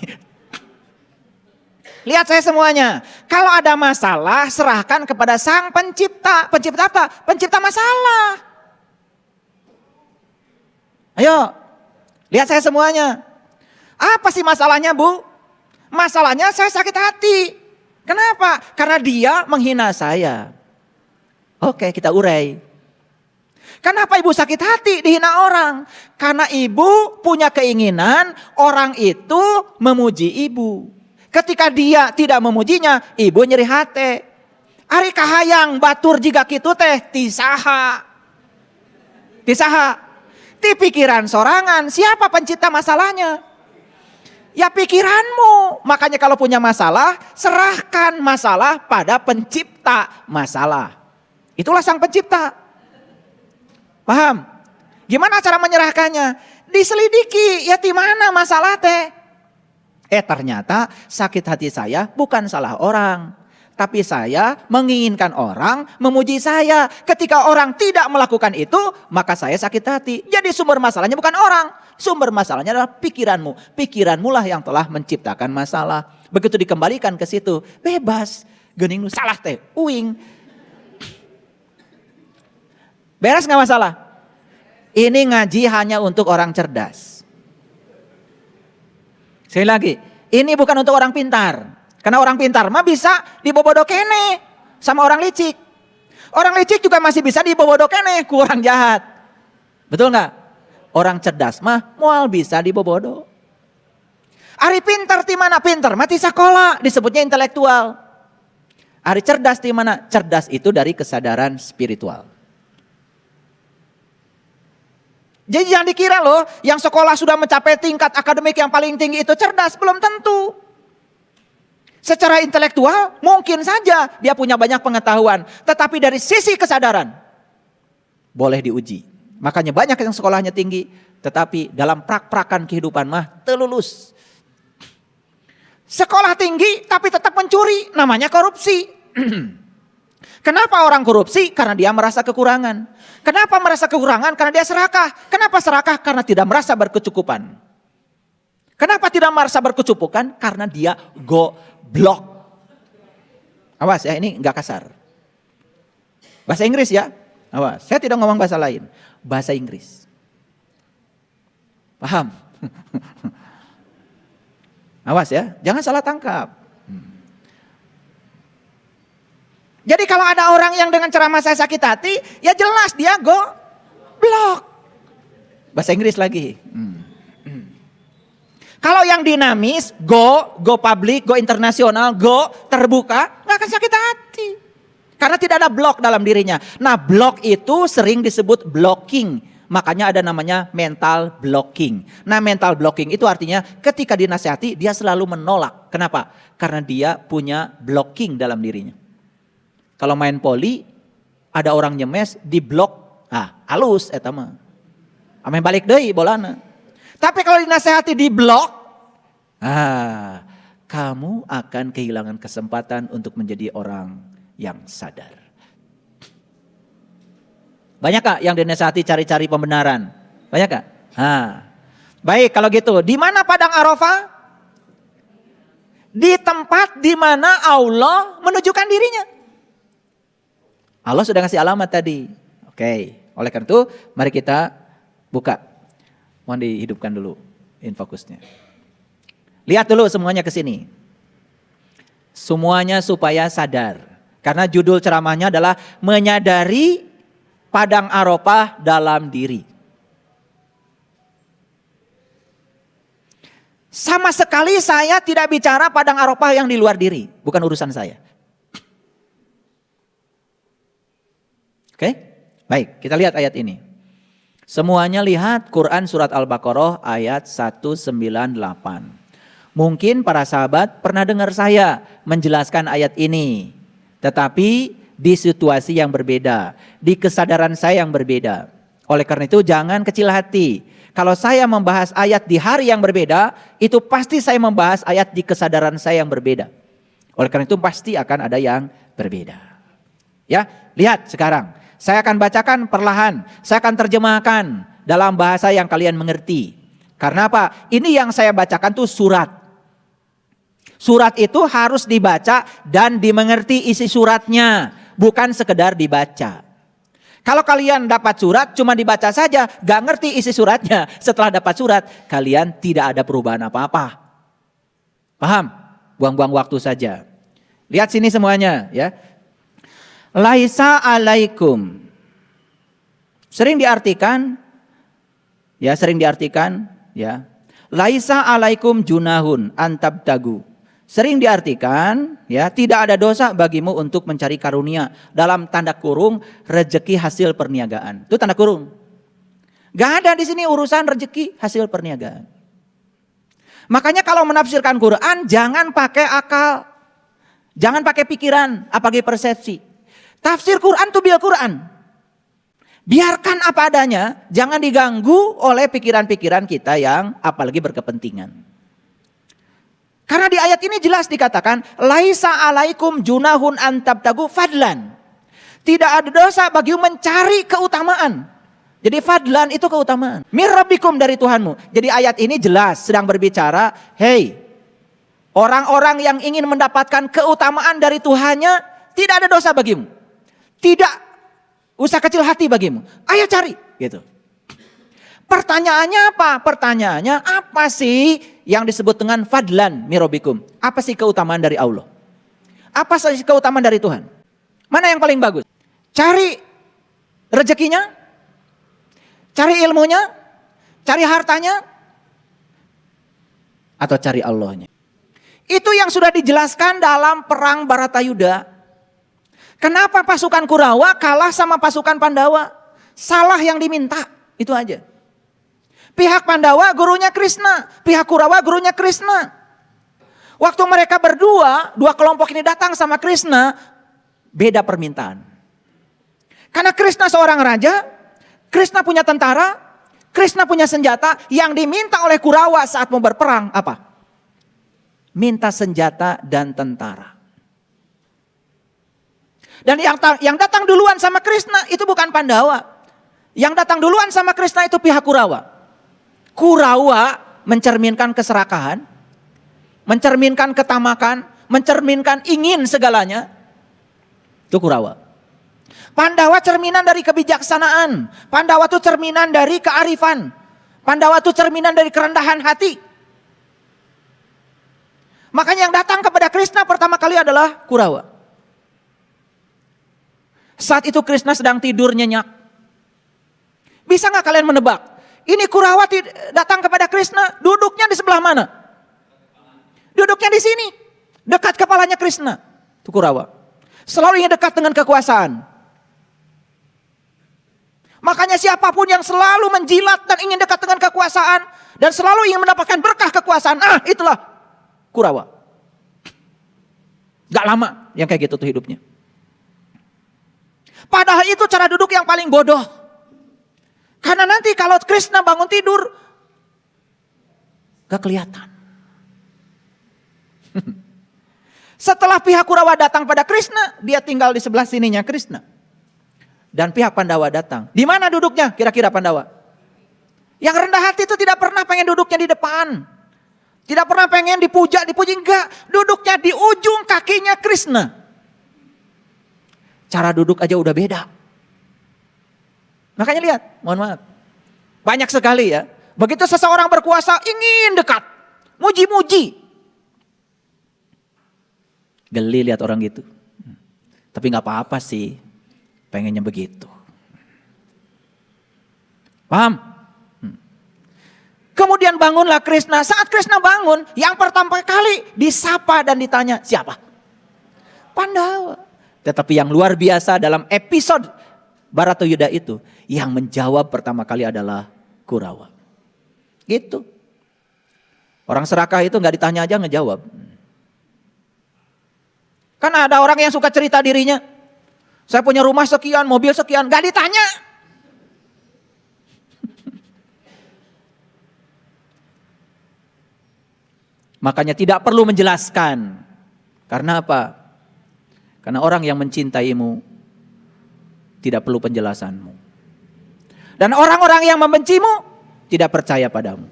Lihat saya semuanya. Kalau ada masalah, serahkan kepada Sang Pencipta. Pencipta apa? Pencipta masalah. Ayo, lihat saya semuanya. Apa sih masalahnya, Bu? Masalahnya saya sakit hati. Kenapa? Karena dia menghina saya. Oke, kita urai. Kenapa ibu sakit hati dihina orang? Karena ibu punya keinginan orang itu memuji ibu. Ketika dia tidak memujinya, ibu nyeri hati. Ari kahayang batur jika kitu teh tisaha. Tisaha. Di pikiran sorangan, siapa pencipta masalahnya? Ya pikiranmu. Makanya kalau punya masalah, serahkan masalah pada pencipta masalah. Itulah Sang Pencipta. Paham? Gimana cara menyerahkannya? Diselidiki, ya di mana masalah teh? Ternyata sakit hati saya bukan salah orang. Tapi saya menginginkan orang memuji saya. Ketika orang tidak melakukan itu, maka saya sakit hati. Jadi sumber masalahnya bukan orang. Sumber masalahnya adalah pikiranmu. Pikiranmu lah yang telah menciptakan masalah. Begitu dikembalikan ke situ, bebas. Geuning nu salah teh, uing. Beres gak masalah? Ini ngaji hanya untuk orang cerdas. Sekali lagi, ini bukan untuk orang pintar. Karena orang pintar mah bisa dibobodo kene sama orang licik. Orang licik juga masih bisa dibobodo kene ku orang jahat. Betul nggak? Orang cerdas mah moal bisa dibobodo. Ari pintar di mana? Pintar mah di sekolah disebutnya intelektual. Ari cerdas di mana? Cerdas itu dari kesadaran spiritual. Jadi jangan dikira loh yang sekolah sudah mencapai tingkat akademik yang paling tinggi itu cerdas, belum tentu. Secara intelektual mungkin saja dia punya banyak pengetahuan, tetapi dari sisi kesadaran boleh diuji. Makanya banyak yang sekolahnya tinggi, tetapi dalam prak-prakan kehidupan mah telulus. Sekolah tinggi tapi tetap mencuri, namanya korupsi. Kenapa orang korupsi? Karena dia merasa kekurangan. Kenapa merasa kekurangan? Karena dia serakah. Kenapa serakah? Karena tidak merasa berkecukupan. Kenapa tidak merasa berkecukupan? Karena dia goblok. Awas ya, ini enggak kasar. Bahasa Inggris ya. Awas, saya tidak ngomong bahasa lain. Bahasa Inggris. Paham? Awas ya, jangan salah tangkap. Jadi kalau ada orang yang dengan ceramah saya sakit hati, ya jelas dia goblok. Bahasa Inggris lagi. Kalau yang dinamis, go public, go internasional, go terbuka, nggak akan sakit hati. Karena tidak ada blok dalam dirinya. Nah, blok itu sering disebut blocking. Makanya ada namanya mental blocking. Nah, mental blocking itu artinya ketika dinasihati dia selalu menolak. Kenapa? Karena dia punya blocking dalam dirinya. Kalau main poli, ada orang nyemes, di blok, halus eta mah. Ame balik deui bolana. Tapi kalau dinasehati di blok, kamu akan kehilangan kesempatan untuk menjadi orang yang sadar. Banyak kak yang dinasehati cari-cari pembenaran? Banyak kak? Baik kalau gitu, di mana padang Arafah? Di tempat di mana Allah menunjukkan dirinya. Allah sudah ngasih alamat tadi. Oke, oleh karena itu mari kita buka. Mohon dihidupkan dulu infokusnya. Lihat dulu semuanya ke sini. Semuanya supaya sadar. Karena judul ceramahnya adalah menyadari padang Arafah dalam diri. Sama sekali saya tidak bicara padang Arafah yang di luar diri. Bukan urusan saya. Oke, baik kita lihat ayat ini. Semuanya lihat Quran surat Al-Baqarah ayat 198. Mungkin para sahabat pernah dengar saya menjelaskan ayat ini. Tetapi di situasi yang berbeda, di kesadaran saya yang berbeda. Oleh karena itu jangan kecil hati. Kalau saya membahas ayat di hari yang berbeda, itu pasti saya membahas ayat di kesadaran saya yang berbeda. Oleh karena itu pasti akan ada yang berbeda. Ya, lihat sekarang. Saya akan bacakan perlahan, saya akan terjemahkan dalam bahasa yang kalian mengerti. Karena apa? Ini yang saya bacakan tuh surat. Surat itu harus dibaca dan dimengerti isi suratnya, bukan sekedar dibaca. Kalau kalian dapat surat cuma dibaca saja, gak ngerti isi suratnya. Setelah dapat surat, kalian tidak ada perubahan apa-apa. Paham? Buang-buang waktu saja. Lihat sini semuanya ya. Laisa alaikum. Sering diartikan ya. Laisa alaikum junahun antabtagu. Sering diartikan ya, tidak ada dosa bagimu untuk mencari karunia, dalam tanda kurung rezeki hasil perniagaan. Itu tanda kurung. Gak ada di sini urusan rezeki hasil perniagaan. Makanya kalau menafsirkan Quran jangan pakai akal. Jangan pakai pikiran, apalagi persepsi. Tafsir Quran itu bil Quran. Biarkan apa adanya, jangan diganggu oleh pikiran-pikiran kita yang apalagi berkepentingan. Karena di ayat ini jelas dikatakan, laisa alaikum junahun antabtagu fadlan. Tidak ada dosa bagimu mencari keutamaan. Jadi fadlan itu keutamaan. Mir rabbikum dari Tuhanmu. Jadi ayat ini jelas sedang berbicara, hey, orang-orang yang ingin mendapatkan keutamaan dari Tuhannya, tidak ada dosa bagimu. Tidak usah kecil hati bagimu. Ayo cari gitu. Pertanyaannya apa? Pertanyaannya apa sih yang disebut dengan fadlan mirobikum? Apa sih keutamaan dari Allah? Apa sih keutamaan dari Tuhan? Mana yang paling bagus? Cari rezekinya? Cari ilmunya? Cari hartanya? Atau cari Allahnya? Itu yang sudah dijelaskan dalam perang Baratayuda. Kenapa pasukan Kurawa kalah sama pasukan Pandawa? Salah yang diminta, itu aja. Pihak Pandawa gurunya Krishna, pihak Kurawa gurunya Krishna. Waktu mereka berdua, dua kelompok ini datang sama Krishna, beda permintaan. Karena Krishna seorang raja, Krishna punya tentara, Krishna punya senjata, yang diminta oleh Kurawa saat mau berperang apa? Minta senjata dan tentara. Dan yang datang duluan sama Krishna itu bukan Pandawa. Yang datang duluan sama Krishna itu pihak Kurawa. Kurawa mencerminkan keserakahan, mencerminkan ketamakan, mencerminkan ingin segalanya. Itu Kurawa. Pandawa cerminan dari kebijaksanaan. Pandawa itu cerminan dari kearifan. Pandawa itu cerminan dari kerendahan hati. Makanya yang datang kepada Krishna pertama kali adalah Kurawa. Saat itu Krishna sedang tidur nyenyak. Bisa gak kalian menebak? Ini Kurawa datang kepada Krishna, duduknya di sebelah mana? Duduknya di sini. Dekat kepalanya Krishna. Itu Kurawa. Selalu ingin dekat dengan kekuasaan. Makanya siapapun yang selalu menjilat dan ingin dekat dengan kekuasaan. Dan selalu ingin mendapatkan berkah kekuasaan. Itulah Kurawa. Gak lama yang kayak gitu tuh hidupnya. Padahal itu cara duduk yang paling bodoh. Karena nanti kalau Krishna bangun tidur, gak kelihatan. Setelah pihak Kurawa datang pada Krishna, dia tinggal di sebelah sininya Krishna. Dan pihak Pandawa datang. Di mana duduknya kira-kira Pandawa? Yang rendah hati itu tidak pernah pengen duduknya di depan. Tidak pernah pengen dipuji enggak. Duduknya di ujung kakinya Krishna. Cara duduk aja udah beda. Makanya lihat, mohon maaf. Banyak sekali ya. Begitu seseorang berkuasa ingin dekat. Muji-muji. Geli lihat orang gitu. Tapi gak apa-apa sih. Pengennya begitu. Paham? Kemudian bangunlah Krishna. Saat Krishna bangun, yang pertama kali disapa dan ditanya, siapa? Pandawa. Tetapi yang luar biasa dalam episode Baratayuda itu, yang menjawab pertama kali adalah Kurawa. Gitu. Orang serakah itu gak ditanya aja ngejawab. Kan ada orang yang suka cerita dirinya. Saya punya rumah sekian, mobil sekian, gak ditanya. Makanya tidak perlu menjelaskan. Karena apa? Karena orang yang mencintaimu tidak perlu penjelasanmu. Dan orang-orang yang membencimu tidak percaya padamu.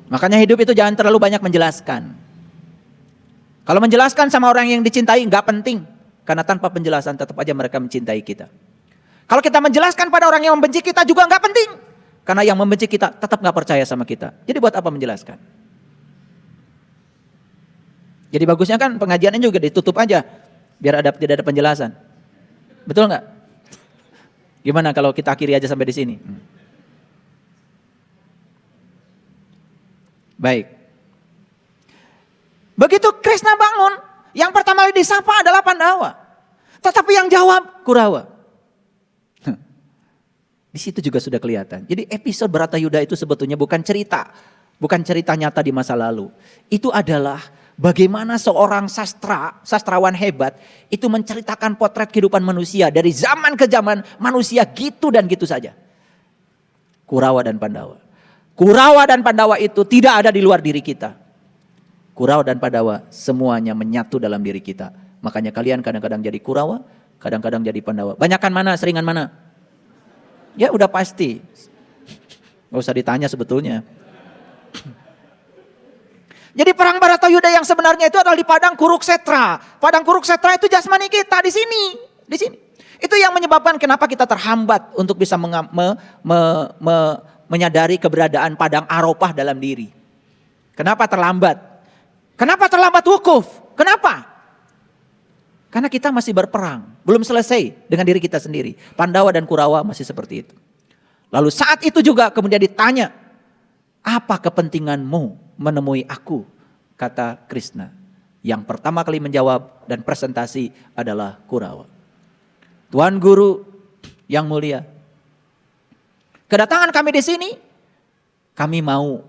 Makanya hidup itu jangan terlalu banyak menjelaskan. Kalau menjelaskan sama orang yang dicintai nggak penting. Karena tanpa penjelasan tetap aja mereka mencintai kita. Kalau kita menjelaskan pada orang yang membenci kita juga nggak penting. Karena yang membenci kita tetap nggak percaya sama kita. Jadi buat apa menjelaskan? Jadi bagusnya kan pengajiannya juga ditutup aja. Biar tidak ada penjelasan. Betul nggak? Gimana kalau kita akhiri aja sampai di sini? Baik. Begitu Krishna bangun, yang pertama kali disapa adalah Pandawa. Tetapi yang jawab Kurawa. Di situ juga sudah kelihatan. Jadi episode Baratayuda itu sebetulnya bukan cerita. Bukan cerita nyata di masa lalu. Itu adalah bagaimana seorang sastrawan hebat itu menceritakan potret kehidupan manusia. Dari zaman ke zaman manusia gitu dan gitu saja. Kurawa dan Pandawa. Kurawa dan Pandawa itu tidak ada di luar diri kita. Kurawa dan Pandawa semuanya menyatu dalam diri kita. Makanya kalian kadang-kadang jadi Kurawa, kadang-kadang jadi Pandawa. Banyakan mana, seringan mana? Ya udah pasti. Gak usah ditanya sebetulnya. Jadi perang Baratayuda yang sebenarnya itu adalah di padang Kuruksetra. Padang Kuruksetra itu jasmani kita di sini. Itu yang menyebabkan kenapa kita terhambat untuk bisa menyadari keberadaan padang Arafah dalam diri. Kenapa terlambat? Kenapa terlambat wukuf? Kenapa? Karena kita masih berperang, belum selesai dengan diri kita sendiri. Pandawa dan Kurawa masih seperti itu. Lalu saat itu juga kemudian ditanya, apa kepentinganmu menemui aku? Kata Krishna. Yang pertama kali menjawab dan presentasi adalah Kurawa. Tuan Guru yang mulia, Kedatangan kami di sini, kami mau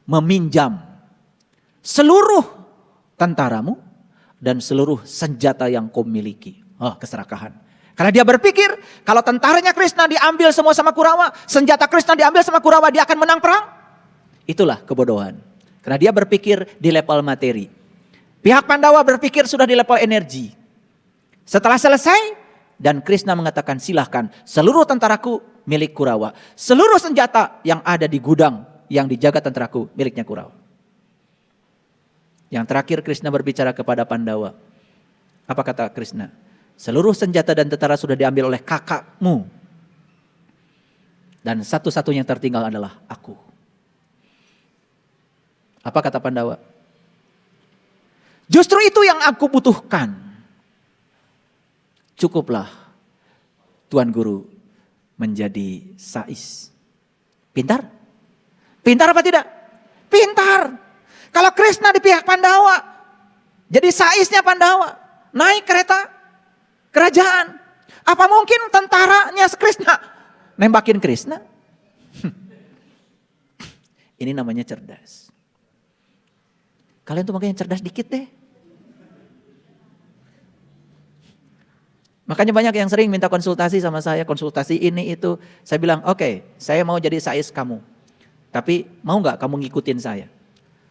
meminjam seluruh tentaramu dan seluruh senjata yang kau miliki. Oh, keserakahan. Karena dia berpikir kalau tentaranya Krishna diambil semua sama Kurawa, senjata Krishna diambil sama Kurawa, dia akan menang perang. Itulah kebodohan. Karena dia berpikir di level materi. Pihak Pandawa berpikir sudah di level energi. Setelah selesai, dan Krishna mengatakan silahkan seluruh tentaraku milik Kurawa. Seluruh senjata yang ada di gudang yang dijaga tentaraku miliknya Kurawa. Yang terakhir Krishna berbicara kepada Pandawa. Apa kata Krishna? Seluruh senjata dan tentara sudah diambil oleh kakakmu. Dan satu-satunya yang tertinggal adalah aku. Apa kata Pandawa? Justru itu yang aku butuhkan. Cukuplah Tuan Guru menjadi sais. Pintar? Pintar apa tidak? Pintar. Kalau Krishna di pihak Pandawa, jadi saisnya Pandawa, naik kereta kerajaan. Apa mungkin tentaranya Krishna nembakin Krishna? Ini namanya cerdas. Kalian tuh makanya cerdas dikit deh. Makanya banyak yang sering minta konsultasi sama saya, konsultasi ini itu. Saya bilang, oke, saya mau jadi sais kamu. Tapi mau gak kamu ngikutin saya?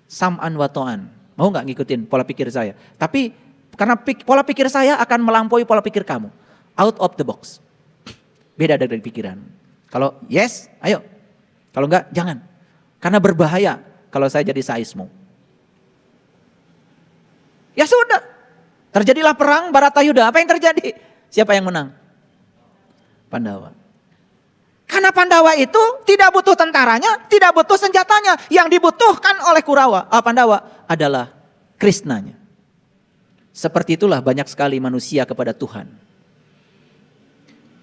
Sam'an wa ta'an. Mau gak ngikutin pola pikir saya? Tapi karena pola pikir saya akan melampaui pola pikir kamu. Out of the box. Beda dari pikiran. Kalau yes, ayo. Kalau enggak, jangan. Karena berbahaya kalau saya jadi saismu. Ya sudah. Terjadilah perang Baratayuda. Apa yang terjadi? Siapa yang menang? Pandawa. Karena Pandawa itu tidak butuh tentaranya, tidak butuh senjatanya. Yang dibutuhkan oleh Pandawa adalah Krishnanya. Seperti itulah banyak sekali manusia kepada Tuhan.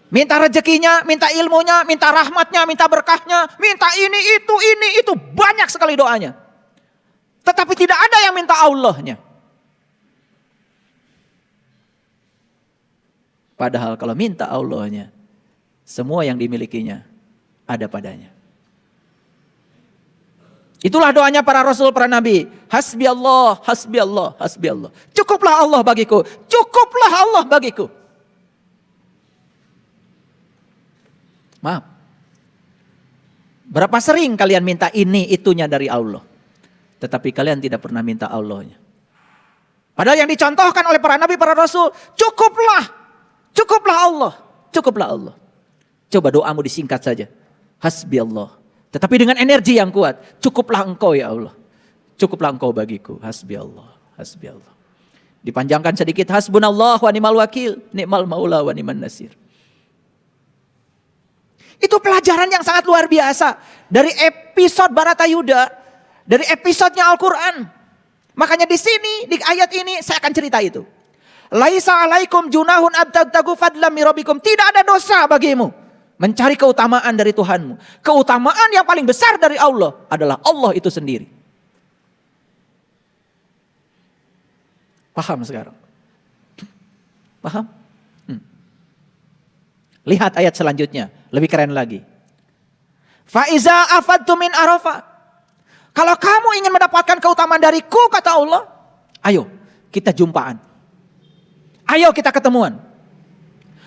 Minta rezekinya, minta ilmunya, minta rahmatnya, minta berkahnya, minta ini, itu. Banyak sekali doanya. Tetapi tidak ada yang minta Allahnya. Padahal kalau minta Allahnya, semua yang dimilikinya ada padanya. Itulah doanya para rasul, para nabi. Hasbi Allah, hasbi Allah, hasbi Allah. Cukuplah Allah bagiku, cukuplah Allah bagiku. Maaf. Berapa sering kalian minta ini itunya dari Allah, tetapi kalian tidak pernah minta Allahnya. Padahal yang dicontohkan oleh para nabi, para rasul, cukuplah Allah, cukuplah Allah. Coba doamu disingkat saja. Hasbi Allah. Tetapi dengan energi yang kuat. Cukuplah engkau ya Allah. Cukuplah engkau bagiku. Hasbi Allah. Hasbi Allah. Dipanjangkan sedikit. Hasbunallah wa ni'mal wakil. Ni'mal maula wa ni'man nasir. Itu pelajaran yang sangat luar biasa. Dari episode Baratayuda. Dari episodenya Al-Quran. Makanya di sini, di ayat ini saya akan cerita itu. Laisa alaikum junahun abtagtagu fadlam mirabikum. Tidak ada dosa bagimu mencari keutamaan dari Tuhanmu. Keutamaan yang paling besar dari Allah adalah Allah itu sendiri. Paham sekarang? Paham? Lihat ayat selanjutnya, lebih keren lagi. Faiza afadtu min Arafah. Kalau kamu ingin mendapatkan keutamaan dariku, kata Allah, ayo kita jumpaan. Ayo kita ketemuan.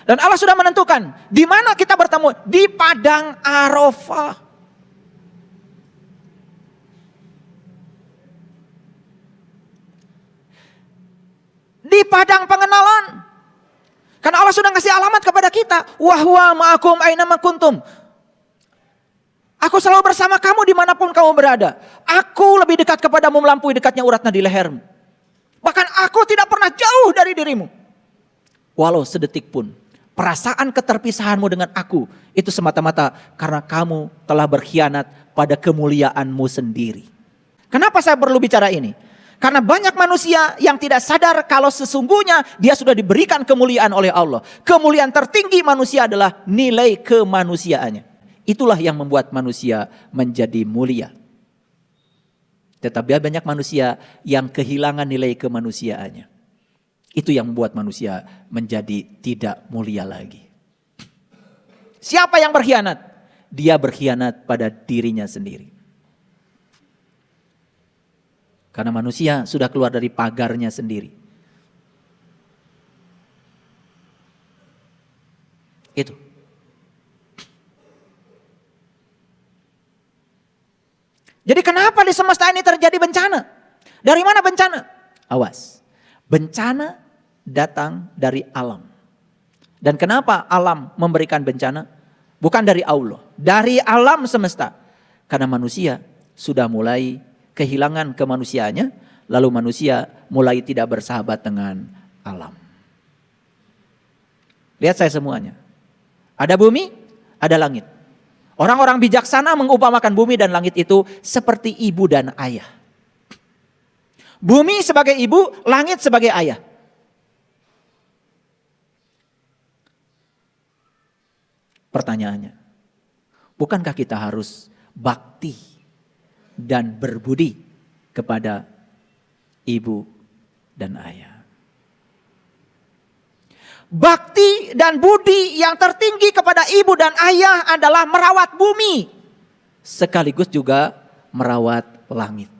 Dan Allah sudah menentukan di mana kita bertemu, di padang Arafah. Di padang pengenalan. Karena Allah sudah ngasih alamat kepada kita, wa huwa ma'akum aina ma kuntum. Aku selalu bersama kamu dimanapun kamu berada. Aku lebih dekat kepadamu melampaui dekatnya urat nadi lehermu. Bahkan aku tidak pernah jauh dari dirimu. Walau sedetik pun. Perasaan keterpisahanmu dengan aku itu semata-mata karena kamu telah berkhianat pada kemuliaanmu sendiri. Kenapa saya perlu bicara ini? Karena banyak manusia yang tidak sadar kalau sesungguhnya dia sudah diberikan kemuliaan oleh Allah. Kemuliaan tertinggi manusia adalah nilai kemanusiaannya. Itulah yang membuat manusia menjadi mulia. Tetapi banyak manusia yang kehilangan nilai kemanusiaannya. Itu yang membuat manusia menjadi tidak mulia lagi. Siapa yang berkhianat? dia berkhianat pada dirinya sendiri. Karena manusia sudah keluar dari pagarnya sendiri. Itu. Jadi kenapa di semesta ini terjadi bencana? Dari mana bencana? Awas. Bencana datang dari alam. Dan kenapa alam memberikan bencana? Bukan dari Allah. Dari alam semesta. Karena manusia sudah mulai kehilangan kemanusiaannya. Lalu manusia mulai tidak bersahabat dengan alam. Lihat saya semuanya. Ada bumi, ada langit. Orang-orang bijaksana mengumpamakan bumi dan langit itu seperti ibu dan ayah. Bumi sebagai ibu, langit sebagai ayah. Pertanyaannya, bukankah kita harus bakti dan berbudi kepada ibu dan ayah? Bakti dan budi yang tertinggi kepada ibu dan ayah adalah merawat bumi. Sekaligus juga merawat langit.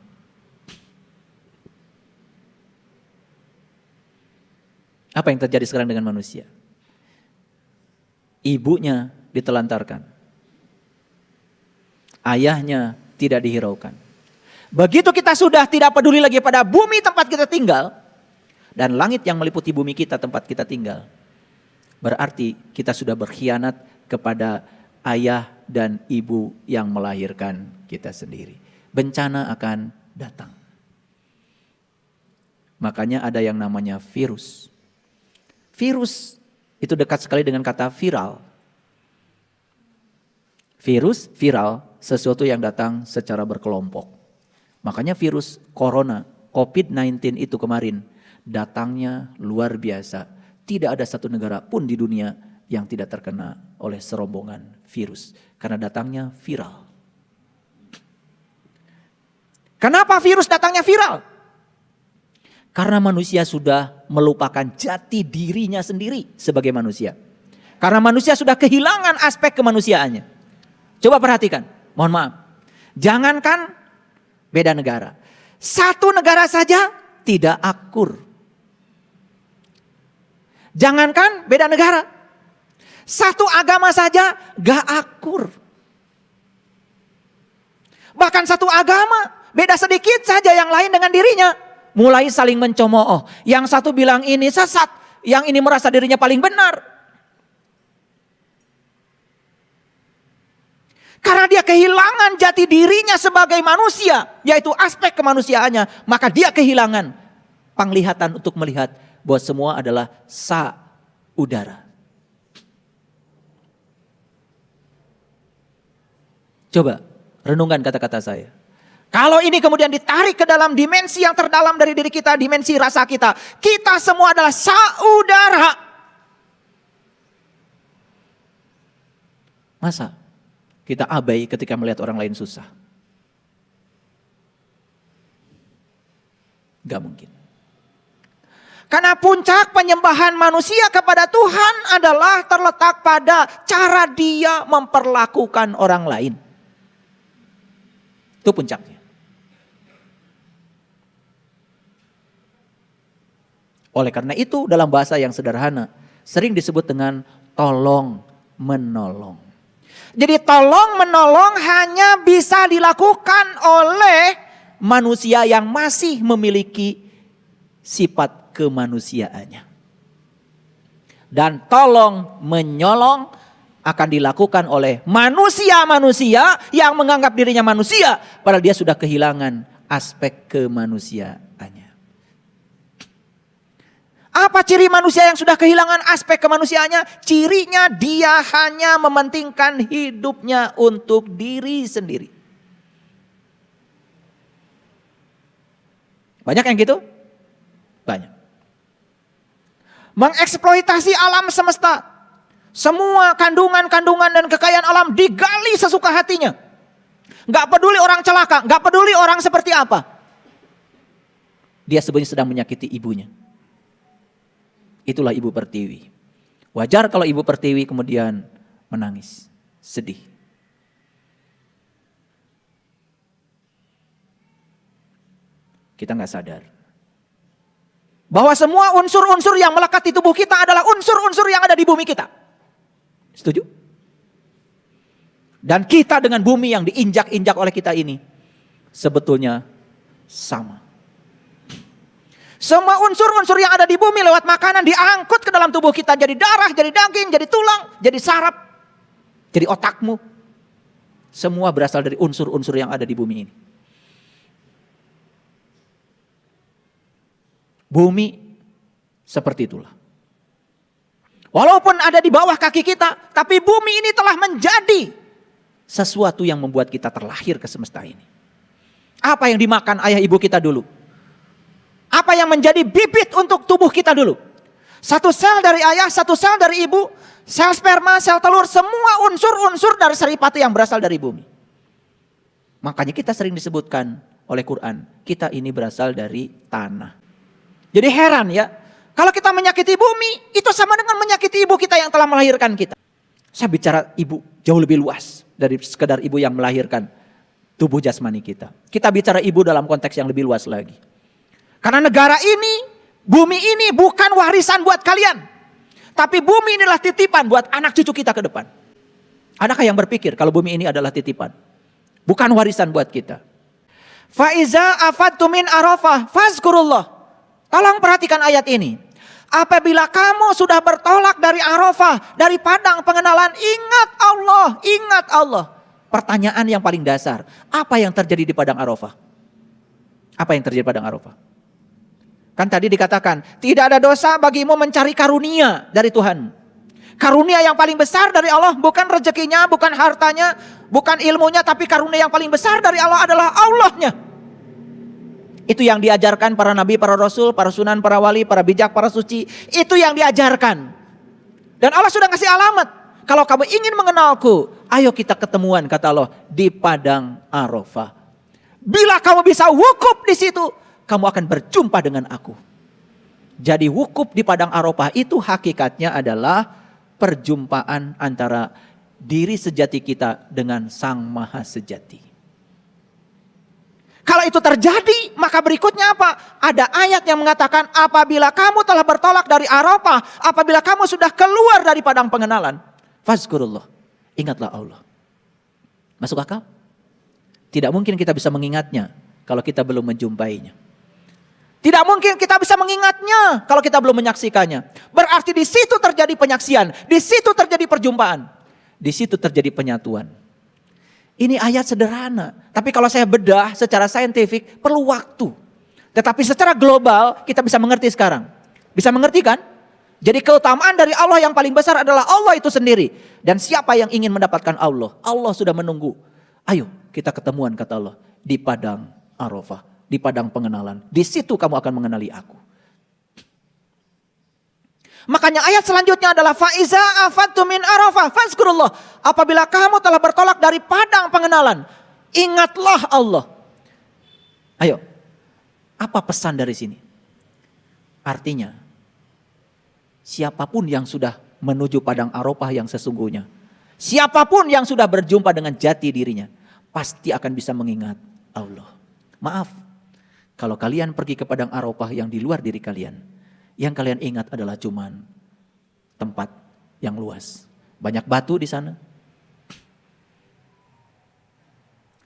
Apa yang terjadi sekarang dengan manusia? Ibunya ditelantarkan. Ayahnya tidak dihiraukan. Begitu kita sudah tidak peduli lagi pada bumi tempat kita tinggal. Dan langit yang meliputi bumi kita tempat kita tinggal. Berarti kita sudah berkhianat kepada ayah dan ibu yang melahirkan kita sendiri. Bencana akan datang. Makanya ada yang namanya virus. Virus itu dekat sekali dengan kata viral. Virus, viral, sesuatu yang datang secara berkelompok. Makanya virus corona, COVID-19 itu kemarin datangnya luar biasa. Tidak ada satu negara pun di dunia yang tidak terkena oleh serombongan virus. Karena datangnya viral. Kenapa virus datangnya viral? Karena manusia sudah melupakan jati dirinya sendiri sebagai manusia. Karena manusia sudah kehilangan aspek kemanusiaannya. Coba perhatikan, mohon maaf. Jangankan beda negara. Satu negara saja tidak akur. Jangankan beda negara. Satu agama saja gak akur. Bahkan satu agama beda sedikit saja yang lain dengan dirinya. Mulai saling mencemooh. Yang satu bilang ini sesat. Yang ini merasa dirinya paling benar. Karena dia kehilangan jati dirinya sebagai manusia. Yaitu aspek kemanusiaannya. Maka dia kehilangan penglihatan untuk melihat bahwa semua adalah saudara. Coba renungkan kata-kata saya. Kalau ini kemudian ditarik ke dalam dimensi yang terdalam dari diri kita, dimensi rasa kita. Kita semua adalah saudara. Masa kita abai ketika melihat orang lain susah? Gak mungkin. Karena puncak penyembahan manusia kepada Tuhan adalah terletak pada cara dia memperlakukan orang lain. Itu puncaknya. Oleh karena itu dalam bahasa yang sederhana sering disebut dengan tolong menolong. Jadi tolong menolong hanya bisa dilakukan oleh manusia yang masih memiliki sifat kemanusiaannya. Dan tolong menyolong akan dilakukan oleh manusia-manusia yang menganggap dirinya manusia, padahal dia sudah kehilangan aspek kemanusiaannya. Apa ciri manusia yang sudah kehilangan aspek kemanusiaannya? Cirinya dia hanya mementingkan hidupnya untuk diri sendiri. Banyak yang gitu? Banyak. Mengeksploitasi alam semesta. Semua kandungan-kandungan dan kekayaan alam digali sesuka hatinya. Gak peduli orang celaka, gak peduli orang seperti apa. Dia sebenarnya sedang menyakiti ibunya. Itulah ibu pertiwi. Wajar kalau ibu pertiwi kemudian menangis, sedih. Kita nggak sadar. Bahwa semua unsur-unsur yang melekat di tubuh kita adalah unsur-unsur yang ada di bumi kita. Setuju? Dan kita dengan bumi yang diinjak-injak oleh kita ini sebetulnya sama. Semua unsur-unsur yang ada di bumi lewat makanan diangkut ke dalam tubuh kita. Jadi darah, jadi daging, jadi tulang, jadi saraf, jadi otakmu. Semua berasal dari unsur-unsur yang ada di bumi ini. Bumi seperti itulah. Walaupun ada di bawah kaki kita, tapi bumi ini telah menjadi sesuatu yang membuat kita terlahir ke semesta ini. Apa yang dimakan ayah ibu kita dulu? Apa yang menjadi bibit untuk tubuh kita dulu? Satu sel dari ayah, satu sel dari ibu, sel sperma, sel telur, semua unsur-unsur dari saripati yang berasal dari bumi. Makanya kita sering disebutkan oleh Quran, kita ini berasal dari tanah. Jadi heran ya, kalau kita menyakiti bumi, itu sama dengan menyakiti ibu kita yang telah melahirkan kita. Saya bicara ibu jauh lebih luas dari sekedar ibu yang melahirkan tubuh jasmani kita. Kita bicara ibu dalam konteks yang lebih luas lagi. Karena negara ini, bumi ini bukan warisan buat kalian. Tapi bumi inilah titipan buat anak cucu kita ke depan. Adakah yang berpikir kalau bumi ini adalah titipan? Bukan warisan buat kita. Faiza afadtu min arafah fazkurullah. Tolong perhatikan ayat ini. Apabila kamu sudah bertolak dari Arafah, dari padang pengenalan, ingat Allah, ingat Allah. Pertanyaan yang paling dasar, apa yang terjadi di padang Arafah? Apa yang terjadi di padang Arafah? Kan tadi dikatakan, tidak ada dosa bagimu mencari karunia dari Tuhan. Karunia yang paling besar dari Allah bukan rezekinya, bukan hartanya, bukan ilmunya, tapi karunia yang paling besar dari Allah adalah Allahnya. Itu yang diajarkan para nabi, para rasul, para sunan, para wali, para bijak, para suci. Itu yang diajarkan. Dan Allah sudah ngasih alamat. Kalau kamu ingin mengenalku, ayo kita ketemuan, kata Allah, di padang Arafah. Bila kamu bisa wukuf di situ, kamu akan berjumpa dengan aku. Jadi wukuf di padang Arafah itu hakikatnya adalah perjumpaan antara diri sejati kita dengan Sang Maha Sejati. Kalau itu terjadi, maka berikutnya apa? Ada ayat yang mengatakan apabila kamu telah bertolak dari Arafah, apabila kamu sudah keluar dari padang pengenalan, fazkurullah, ingatlah Allah. Masuk akal? Tidak mungkin kita bisa mengingatnya kalau kita belum menjumpainya. Tidak mungkin kita bisa mengingatnya kalau kita belum menyaksikannya. Berarti di situ terjadi penyaksian, di situ terjadi perjumpaan, di situ terjadi penyatuan. Ini ayat sederhana, tapi kalau saya bedah secara saintifik perlu waktu. Tetapi secara global kita bisa mengerti sekarang. Bisa mengerti kan? Jadi keutamaan dari Allah yang paling besar adalah Allah itu sendiri. Dan siapa yang ingin mendapatkan Allah? Allah sudah menunggu. Ayo kita ketemuan, kata Allah, di padang Arafah, di padang pengenalan. Di situ kamu akan mengenali aku. Makanya ayat selanjutnya adalah faiza afadtu min Arafah fazkurullah. Apabila kamu telah bertolak dari padang pengenalan, ingatlah Allah. Ayo, apa pesan dari sini? Artinya, siapapun yang sudah menuju padang Arafah yang sesungguhnya, siapapun yang sudah berjumpa dengan jati dirinya, pasti akan bisa mengingat Allah. Maaf, kalau kalian pergi ke padang Arafah yang di luar diri kalian, yang kalian ingat adalah cuman tempat yang luas. Banyak batu di sana.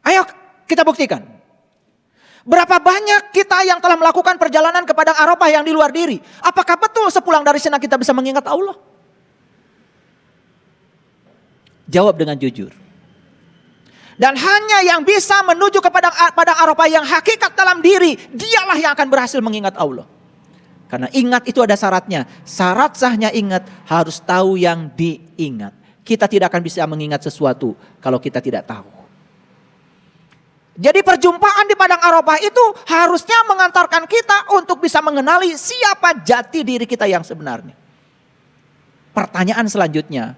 Ayo kita buktikan. Berapa banyak kita yang telah melakukan perjalanan ke padang Arafah yang di luar diri? Apakah betul sepulang dari sana kita bisa mengingat Allah? Jawab dengan jujur. Dan hanya yang bisa menuju ke padang Arafah yang hakikat dalam diri, dialah yang akan berhasil mengingat Allah. Karena ingat itu ada syaratnya. Syarat sahnya ingat harus tahu yang diingat. Kita tidak akan bisa mengingat sesuatu kalau kita tidak tahu. Jadi perjumpaan di padang Arafah itu harusnya mengantarkan kita untuk bisa mengenali siapa jati diri kita yang sebenarnya. Pertanyaan selanjutnya,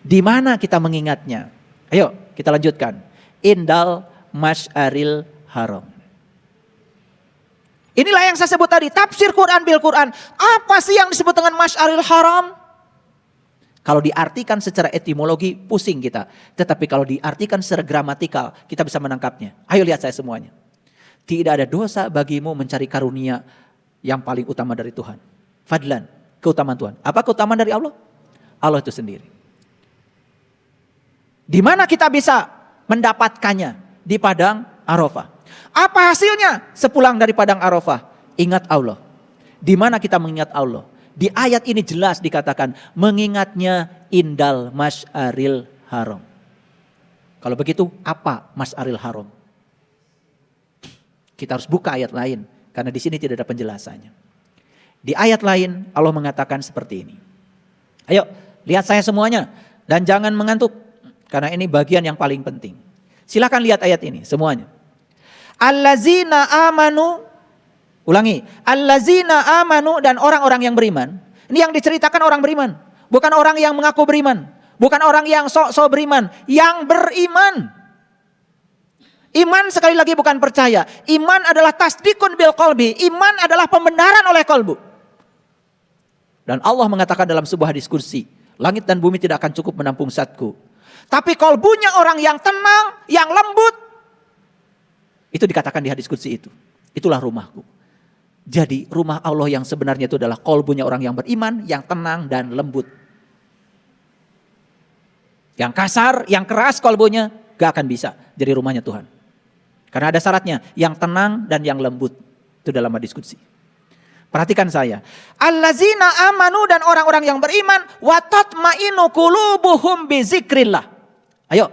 di mana kita mengingatnya? Ayo kita lanjutkan. Indal Masy'aril Haram. Inilah yang saya sebut tadi, tafsir Quran bil Quran. Apa sih yang disebut dengan Masy'aril Haram? Kalau diartikan secara etimologi pusing kita. Tetapi kalau diartikan secara gramatikal kita bisa menangkapnya. Ayo lihat saya semuanya. Tidak ada dosa bagimu mencari karunia yang paling utama dari Tuhan. Fadlan, keutamaan Tuhan. Apa keutamaan dari Allah? Allah itu sendiri. Di mana kita bisa mendapatkannya? Di padang Arafah. Apa hasilnya? Sepulang dari padang Arafah, ingat Allah. Di mana kita mengingat Allah? Di ayat ini jelas dikatakan mengingatnya indal masyaril haram. Kalau begitu apa masyaril haram? Kita harus buka ayat lain karena di sini tidak ada penjelasannya. Di ayat lain Allah mengatakan seperti ini. Ayo lihat saya semuanya dan jangan mengantuk karena ini bagian yang paling penting. Silakan lihat ayat ini semuanya. Allazina amanu, ulangi, allazina amanu, dan orang-orang yang beriman. Ini yang diceritakan orang beriman, bukan orang yang mengaku beriman, bukan orang yang sok-sok beriman, yang beriman. Iman sekali lagi bukan percaya. Iman adalah tasdikun bil qalbi. Iman adalah pembenaran oleh kalbu. Dan Allah mengatakan dalam sebuah diskusi, langit dan bumi tidak akan cukup menampung zatku. Tapi kalbunya orang yang tenang, yang lembut. Itu dikatakan di hadis qudsi itu. Itulah rumahku. Jadi rumah Allah yang sebenarnya itu adalah kalbunya orang yang beriman, yang tenang dan lembut. Yang kasar, yang keras kalbunya gak akan bisa jadi rumahnya Tuhan. Karena ada syaratnya, yang tenang dan yang lembut. Itu dalam hadis qudsi. Perhatikan saya. Allazina amanu, dan orang-orang yang beriman, wa tatmainu qulubuhum bi zikrillah. Ayo.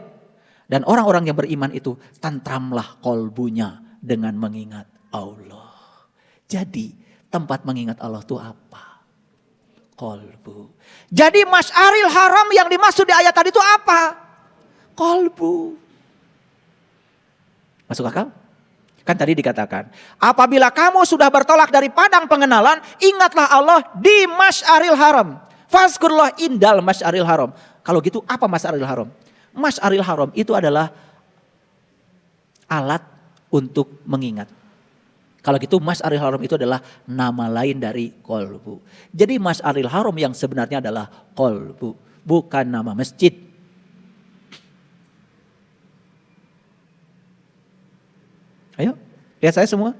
Dan orang-orang yang beriman itu tentramlah kalbunya dengan mengingat Allah. Jadi tempat mengingat Allah itu apa? Kalbu. Jadi masyaril haram yang dimaksud di ayat tadi itu apa? Kalbu. Masuk akal? Kan tadi dikatakan, apabila kamu sudah bertolak dari padang pengenalan, ingatlah Allah di masyaril haram. Fazkurullah indal masyaril haram. Kalau gitu apa masyaril haram? Masyaril haram itu adalah alat untuk mengingat. Kalau gitu masyaril haram itu adalah nama lain dari qalbu. Jadi masyaril haram yang sebenarnya adalah qalbu, bukan nama masjid. Ayo, lihat saya semua.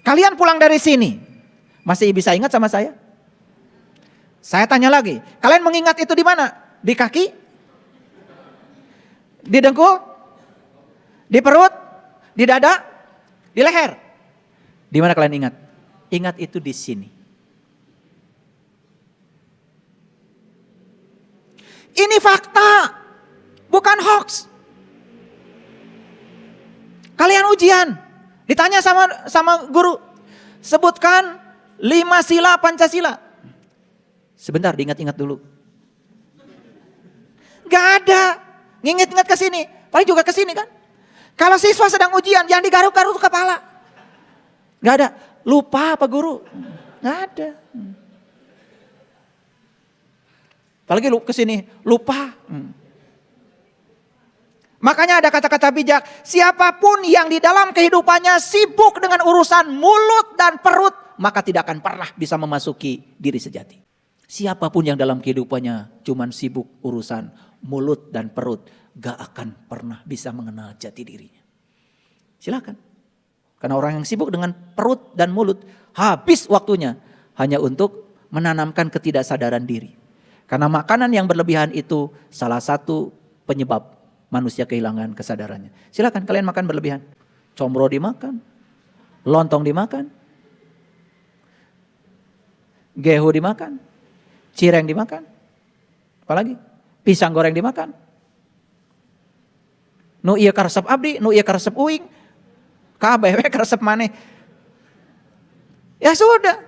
Kalian pulang dari sini, masih bisa ingat sama saya? Saya tanya lagi, kalian mengingat itu di mana? Di kaki? Di dengkul? Di perut? Di dada? Di leher? Di mana kalian ingat? Ingat itu di sini. Ini fakta, bukan hoax. Kalian ujian, ditanya sama guru, sebutkan 5 sila Pancasila. Sebentar, diingat-ingat dulu. Gak ada, nginget-inget ke sini, paling juga ke sini kan. Kalau siswa sedang ujian, jangan digaruk-garuk kepala. Gak ada, lupa apa guru? Gak ada. Apalagi ke sini, lupa. Makanya ada kata-kata bijak, siapapun yang di dalam kehidupannya sibuk dengan urusan mulut dan perut, maka tidak akan pernah bisa memasuki diri sejati. Siapapun yang dalam kehidupannya cuman sibuk urusan mulut dan perut, gak akan pernah bisa mengenal jati dirinya. Silakan. Karena orang yang sibuk dengan perut dan mulut, habis waktunya hanya untuk menanamkan ketidaksadaran diri. Karena makanan yang berlebihan itu salah satu penyebab manusia kehilangan kesadarannya. Silakan kalian makan berlebihan. Combro dimakan, lontong dimakan, gehu dimakan, cireng dimakan, apalagi pisang goreng dimakan. Nu ieu karesep abdi, nu ieu karesep uing, kabeh we karesep maneh. Ya sudah,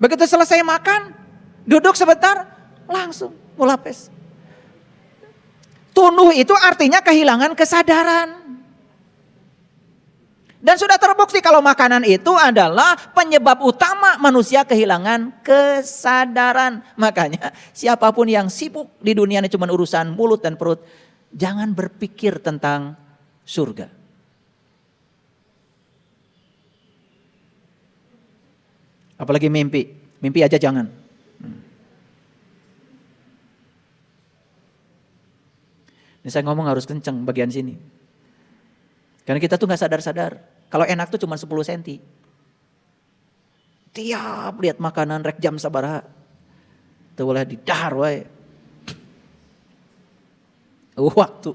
begitu selesai makan, duduk sebentar, langsung mulapes. Tunduh itu artinya kehilangan kesadaran. Dan sudah terbukti kalau makanan itu adalah penyebab utama manusia kehilangan kesadaran. Makanya siapapun yang sibuk di dunia ini cuma urusan mulut dan perut, jangan berpikir tentang surga. Apalagi mimpi, mimpi aja jangan. Ini saya ngomong harus kenceng bagian sini. Karena kita tuh gak sadar-sadar. Kalau enak tuh cuma 10 cm. Tiap lihat makanan rek jam sabaraha. Tuh boleh didahar wae. Waktu.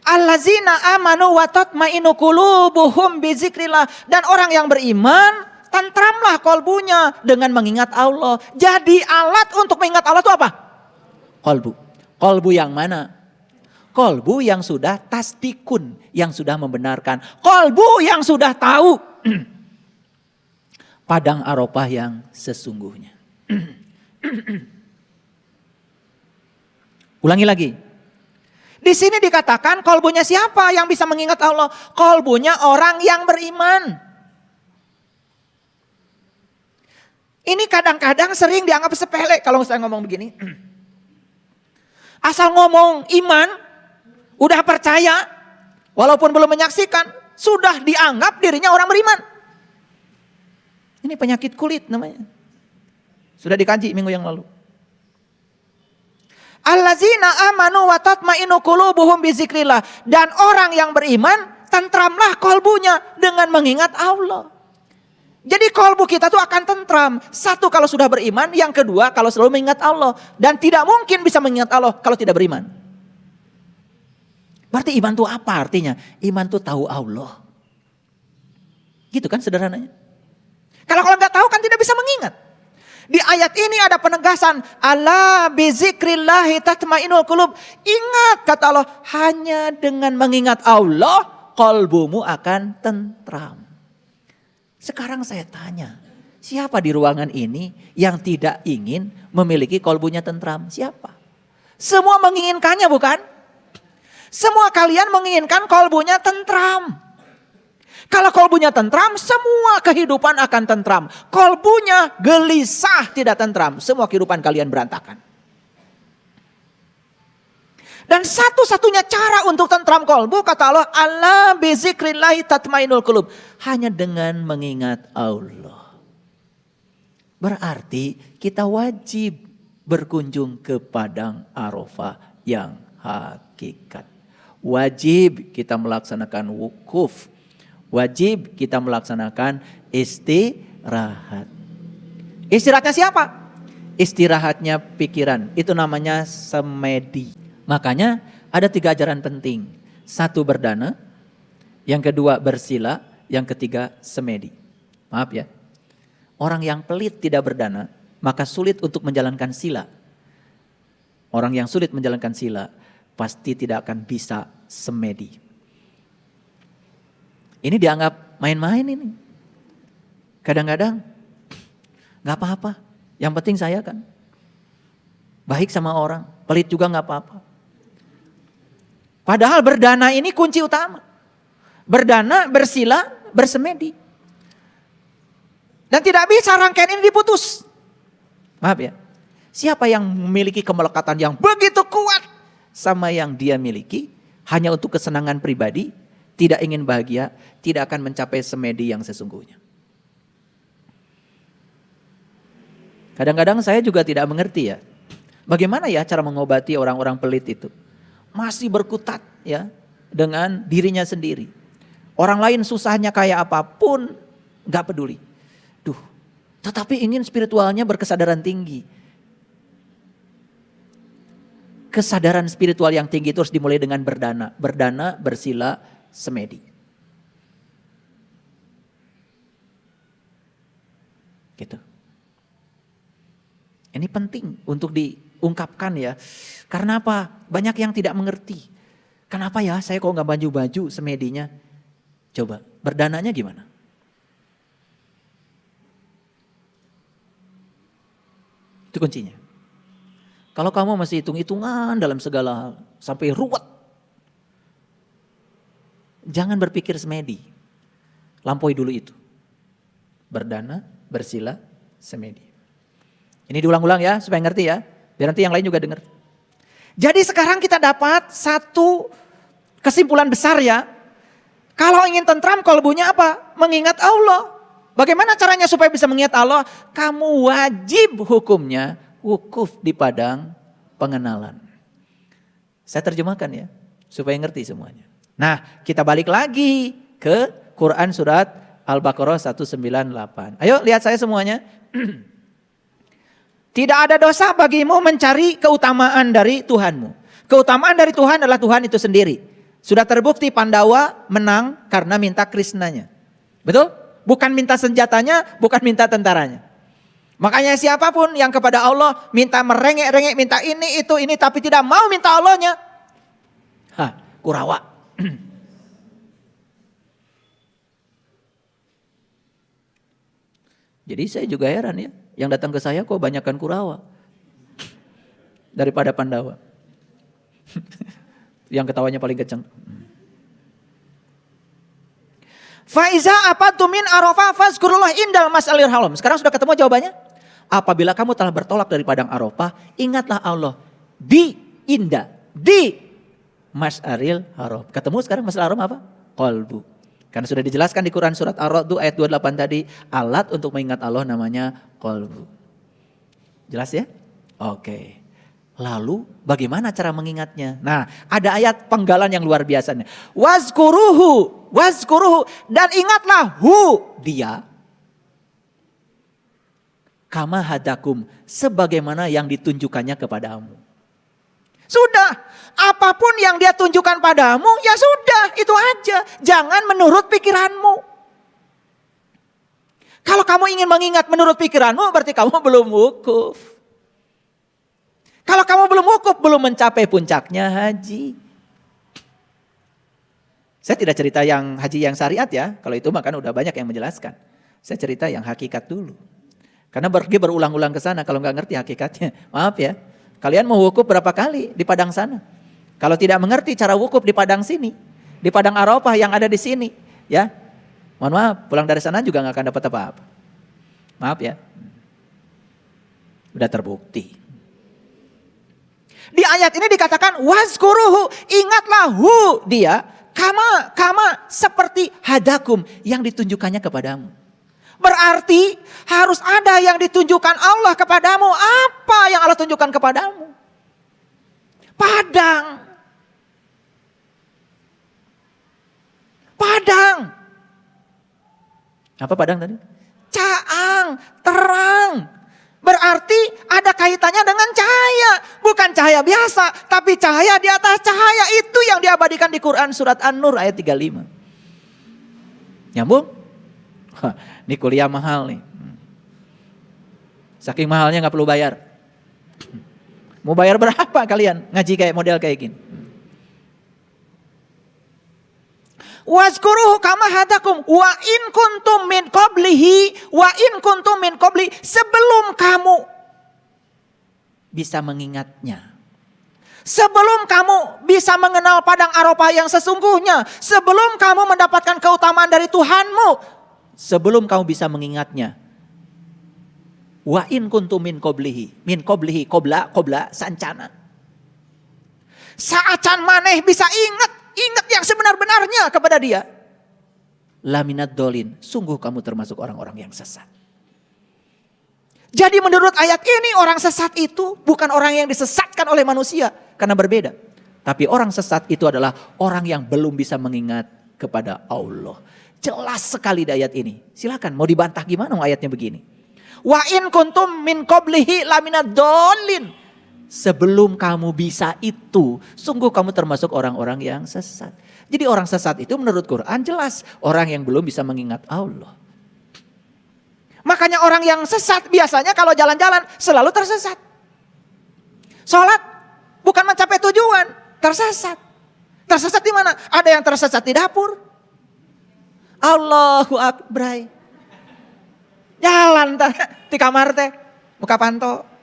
Allazina amanu wa tatmainu qulubuhum bizikrillah. Dan orang yang beriman, tentramlah kolbunya dengan mengingat Allah. Jadi alat untuk mengingat Allah itu apa? Kolbu. Kolbu yang mana? Kolbu yang sudah tasdikun, yang sudah membenarkan. Kolbu yang sudah tahu padang Arafah yang sesungguhnya. Ulangi lagi. Di sini dikatakan kolbunya siapa yang bisa mengingat Allah? Kolbunya orang yang beriman. Ini kadang-kadang sering dianggap sepele kalau saya ngomong begini. Asal ngomong iman, udah percaya, walaupun belum menyaksikan, sudah dianggap dirinya orang beriman. Ini penyakit kulit namanya. Sudah dikaji minggu yang lalu. Allazina amanu wa tatmainu qulubuhum bizikrillah. Dan orang yang beriman, tentramlah kolbunya dengan mengingat Allah. Jadi kolbu kita tuh akan tentram. Satu kalau sudah beriman, yang kedua kalau selalu mengingat Allah. Dan tidak mungkin bisa mengingat Allah kalau tidak beriman. Berarti iman itu apa artinya? Iman itu tahu Allah. Gitu kan sederhananya. Kalau nggak tahu kan tidak bisa mengingat. Di ayat ini ada penegasan. Ala bizikrillahi tatmainul qulub. Ingat kata Allah, hanya dengan mengingat Allah, kolbumu akan tentram. Sekarang saya tanya, siapa di ruangan ini yang tidak ingin memiliki kolbunya tentram? Siapa? Semua menginginkannya bukan? Semua kalian menginginkan kolbunya tentram. Kalau kolbunya tentram, semua kehidupan akan tentram. Kolbunya gelisah tidak tentram, semua kehidupan kalian berantakan. Dan satu-satunya cara untuk tentram kolbu kata Allah, ala bizikrillahi tatmainul qulub. Hanya dengan mengingat Allah. Berarti kita wajib berkunjung ke padang Arafah yang hakikat. Wajib kita melaksanakan wukuf. Wajib kita melaksanakan istirahat. Istirahatnya siapa? Istirahatnya pikiran. Itu namanya semedi. Makanya ada 3 ajaran penting. 1 berdana, yang kedua bersila, yang ketiga semedi. Maaf ya. Orang yang pelit tidak berdana, maka sulit untuk menjalankan sila. Orang yang sulit menjalankan sila, pasti tidak akan bisa semedi. Ini dianggap main-main ini. Kadang-kadang gak apa-apa. Yang penting saya kan baik sama orang, pelit juga gak apa-apa. Padahal berdana ini kunci utama. Berdana, bersila, bersemedi. Dan tidak bisa rangkaian ini diputus. Maaf ya. Siapa yang memiliki kemelekatan yang begitu kuat sama yang dia miliki, hanya untuk kesenangan pribadi, tidak ingin bahagia, tidak akan mencapai semedi yang sesungguhnya. Kadang-kadang saya juga tidak mengerti ya. Bagaimana ya cara mengobati orang-orang pelit itu? Masih berkutat ya dengan dirinya sendiri. Orang lain susahnya kayak apapun gak peduli. Tetapi ingin spiritualnya berkesadaran tinggi. Kesadaran spiritual yang tinggi itu harus dimulai dengan berdana. Berdana, bersila, semedi. Gitu. Ini penting untuk diungkapkan ya. Karena apa? Banyak yang tidak mengerti. Kenapa ya saya kok gak baju-baju semedinya? Coba, berdananya gimana? Itu kuncinya. Kalau kamu masih hitung-hitungan dalam segala hal, sampai ruwet. Jangan berpikir semedi. Lampaui dulu itu. Berdana, bersila, semedi. Ini diulang-ulang ya, supaya ngerti ya. Biar nanti yang lain juga dengar. Jadi sekarang kita dapat satu kesimpulan besar ya. Kalau ingin tentram kalbunya apa? Mengingat Allah. Bagaimana caranya supaya bisa mengingat Allah? Kamu wajib hukumnya wukuf di padang pengenalan. Saya terjemahkan ya. Supaya ngerti semuanya. Nah, kita balik lagi ke Quran surat Al-Baqarah 198. Ayo lihat saya semuanya. Tidak ada dosa bagimu mencari keutamaan dari Tuhanmu. Keutamaan dari Tuhan adalah Tuhan itu sendiri. Sudah terbukti Pandawa menang karena minta Krisnanya. Betul? Bukan minta senjatanya, bukan minta tentaranya. Makanya siapapun yang kepada Allah minta merengek-rengek, minta ini, itu, ini, tapi tidak mau minta Allahnya. Kurawa. Jadi saya juga heran ya. Yang datang ke saya kok banyakkan Kurawa. Daripada Pandawa. Yang ketawanya paling kencang. Faiza apatu min Arafah fazkurullah indal mas'alil haram. Sekarang sudah ketemu jawabannya? Apabila kamu telah bertolak dari padang Arafah, ingatlah Allah di mas'alil haram. Ketemu sekarang mas'alil haram apa? Qalbu. Karena sudah dijelaskan di Quran surat Ar-Ra'd ayat 28 tadi, alat untuk mengingat Allah namanya qalbu. Jelas ya? Oke. Lalu bagaimana cara mengingatnya? Nah, ada ayat penggalan yang luar biasanya. Wazkuruhu dan ingatlah dia. Kama hadakum, sebagaimana yang ditunjukkannya kepadamu. Sudah, apapun yang dia tunjukkan padamu, ya sudah, itu aja. Jangan menurut pikiranmu. Kalau kamu ingin mengingat menurut pikiranmu, berarti kamu belum wukuf. Kalau kamu belum wukuf, belum mencapai puncaknya haji. Saya tidak cerita yang haji yang syariat ya, kalau itu makan udah banyak yang menjelaskan. Saya cerita yang hakikat dulu. Karena pergi berulang-ulang ke sana kalau nggak ngerti hakikatnya. Maaf ya. Kalian mau wukuf berapa kali di padang sana? Kalau tidak mengerti cara wukuf di padang sini, di padang Arafah yang ada di sini, ya, mohon maaf, pulang dari sana juga nggak akan dapat apa-apa. Maaf ya, udah terbukti. Di ayat ini dikatakan wazkuruhu, ingatlah dia, kama seperti hadakum yang ditunjukkannya kepadamu. Berarti harus ada yang ditunjukkan Allah kepadamu. Apa yang Allah tunjukkan kepadamu? Padang. Apa padang tadi? Caang, terang. Berarti ada kaitannya dengan cahaya. Bukan cahaya biasa, tapi cahaya di atas cahaya. Itu yang diabadikan di Quran surat An-Nur ayat 35. Nyambung? Ini kuliah mahal nih. Saking mahalnya gak perlu bayar. Mau bayar berapa kalian ngaji kayak model kayak gini? Wazkuruhu kama hadakum wa in kuntum min qablihi sebelum kamu bisa mengingatnya. Sebelum kamu bisa mengenal padang Arafah yang sesungguhnya, sebelum kamu mendapatkan keutamaan dari Tuhanmu, sebelum kamu bisa mengingatnya. Wa in kuntum min qablihi qabla sancana. Saacan maneh bisa ingat yang sebenar-benarnya kepada dia. Laminat dolin, sungguh kamu termasuk orang-orang yang sesat. Jadi menurut ayat ini orang sesat itu bukan orang yang disesatkan oleh manusia karena berbeda. Tapi orang sesat itu adalah orang yang belum bisa mengingat kepada Allah. Jelas sekali di ayat ini. Silakan mau dibantah gimana ayatnya begini. Wa in kuntum min qablihi laminad dolin. Sebelum kamu bisa itu, sungguh kamu termasuk orang-orang yang sesat. Jadi orang sesat itu menurut Quran jelas orang yang belum bisa mengingat Allah. Makanya orang yang sesat biasanya kalau jalan-jalan selalu tersesat. Sholat bukan mencapai tujuan, tersesat. Tersesat di mana? Ada yang tersesat di dapur. Allahu Akbar. Jalan di kamar teh, buka panto.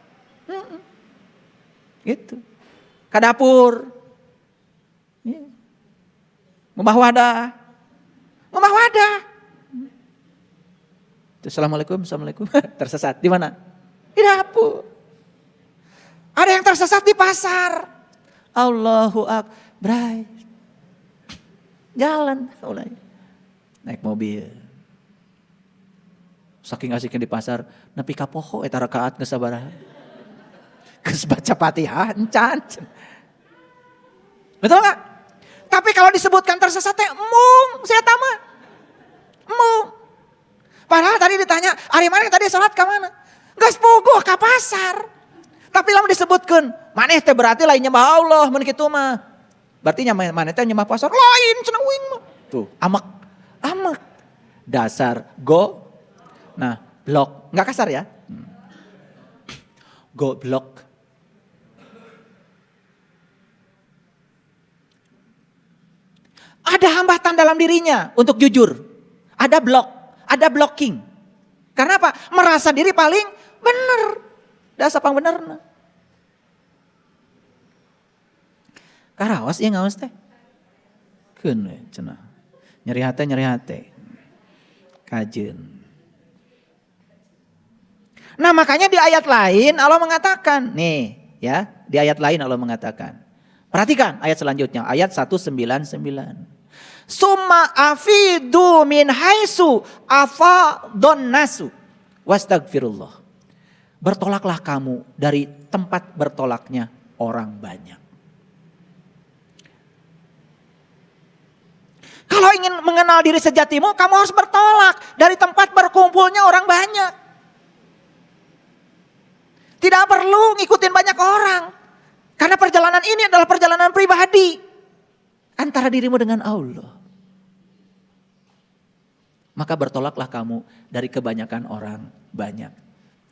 Gitu. Ke dapur. Ngubah wadah. Assalamualaikum. Tersesat di mana? Di dapur. Ada yang tersesat di pasar. Allahu Akbar. Jalan mulai. Naik mobil. Saking asiknya di pasar, nepi ka poho eta rakaat geus sabaraha. Geus baca Fatihah encan. Betul enggak? Tapi kalau disebutkan tersesat teh mung saya tama. Mung. Padahal tadi ditanya, "Ari mana tadi salat ka mana?" Geus puguh ka pasar. Tapi lamun disebutkeun, maneh teh berarti lain nyembah Allah mun kitu mah. Berarti maneh teh nyembah pasar lain cenah uing mah. Tuh, amak. Amak. Dasar go. Nah, blok. Enggak kasar ya. Goblok. Ada hambatan dalam dirinya untuk jujur. Ada blok, ada blocking. Karena apa? Merasa diri paling benar. Dasar pang bener. Karawas ya ngawas teh. Keun we cenah. Nyeri hate. Kajeun. Nah makanya di ayat lain Allah mengatakan, nih ya, di ayat lain Allah mengatakan. Perhatikan ayat selanjutnya, ayat 199. Summa afidu min haisu afadon nasu wastagfirullah. Bertolaklah kamu dari tempat bertolaknya orang banyak. Kalau ingin mengenal diri sejatimu, kamu harus bertolak dari tempat berkumpulnya orang banyak. Tidak perlu ngikutin banyak orang. Karena perjalanan ini adalah perjalanan pribadi. Antara dirimu dengan Allah. Maka bertolaklah kamu dari kebanyakan orang banyak.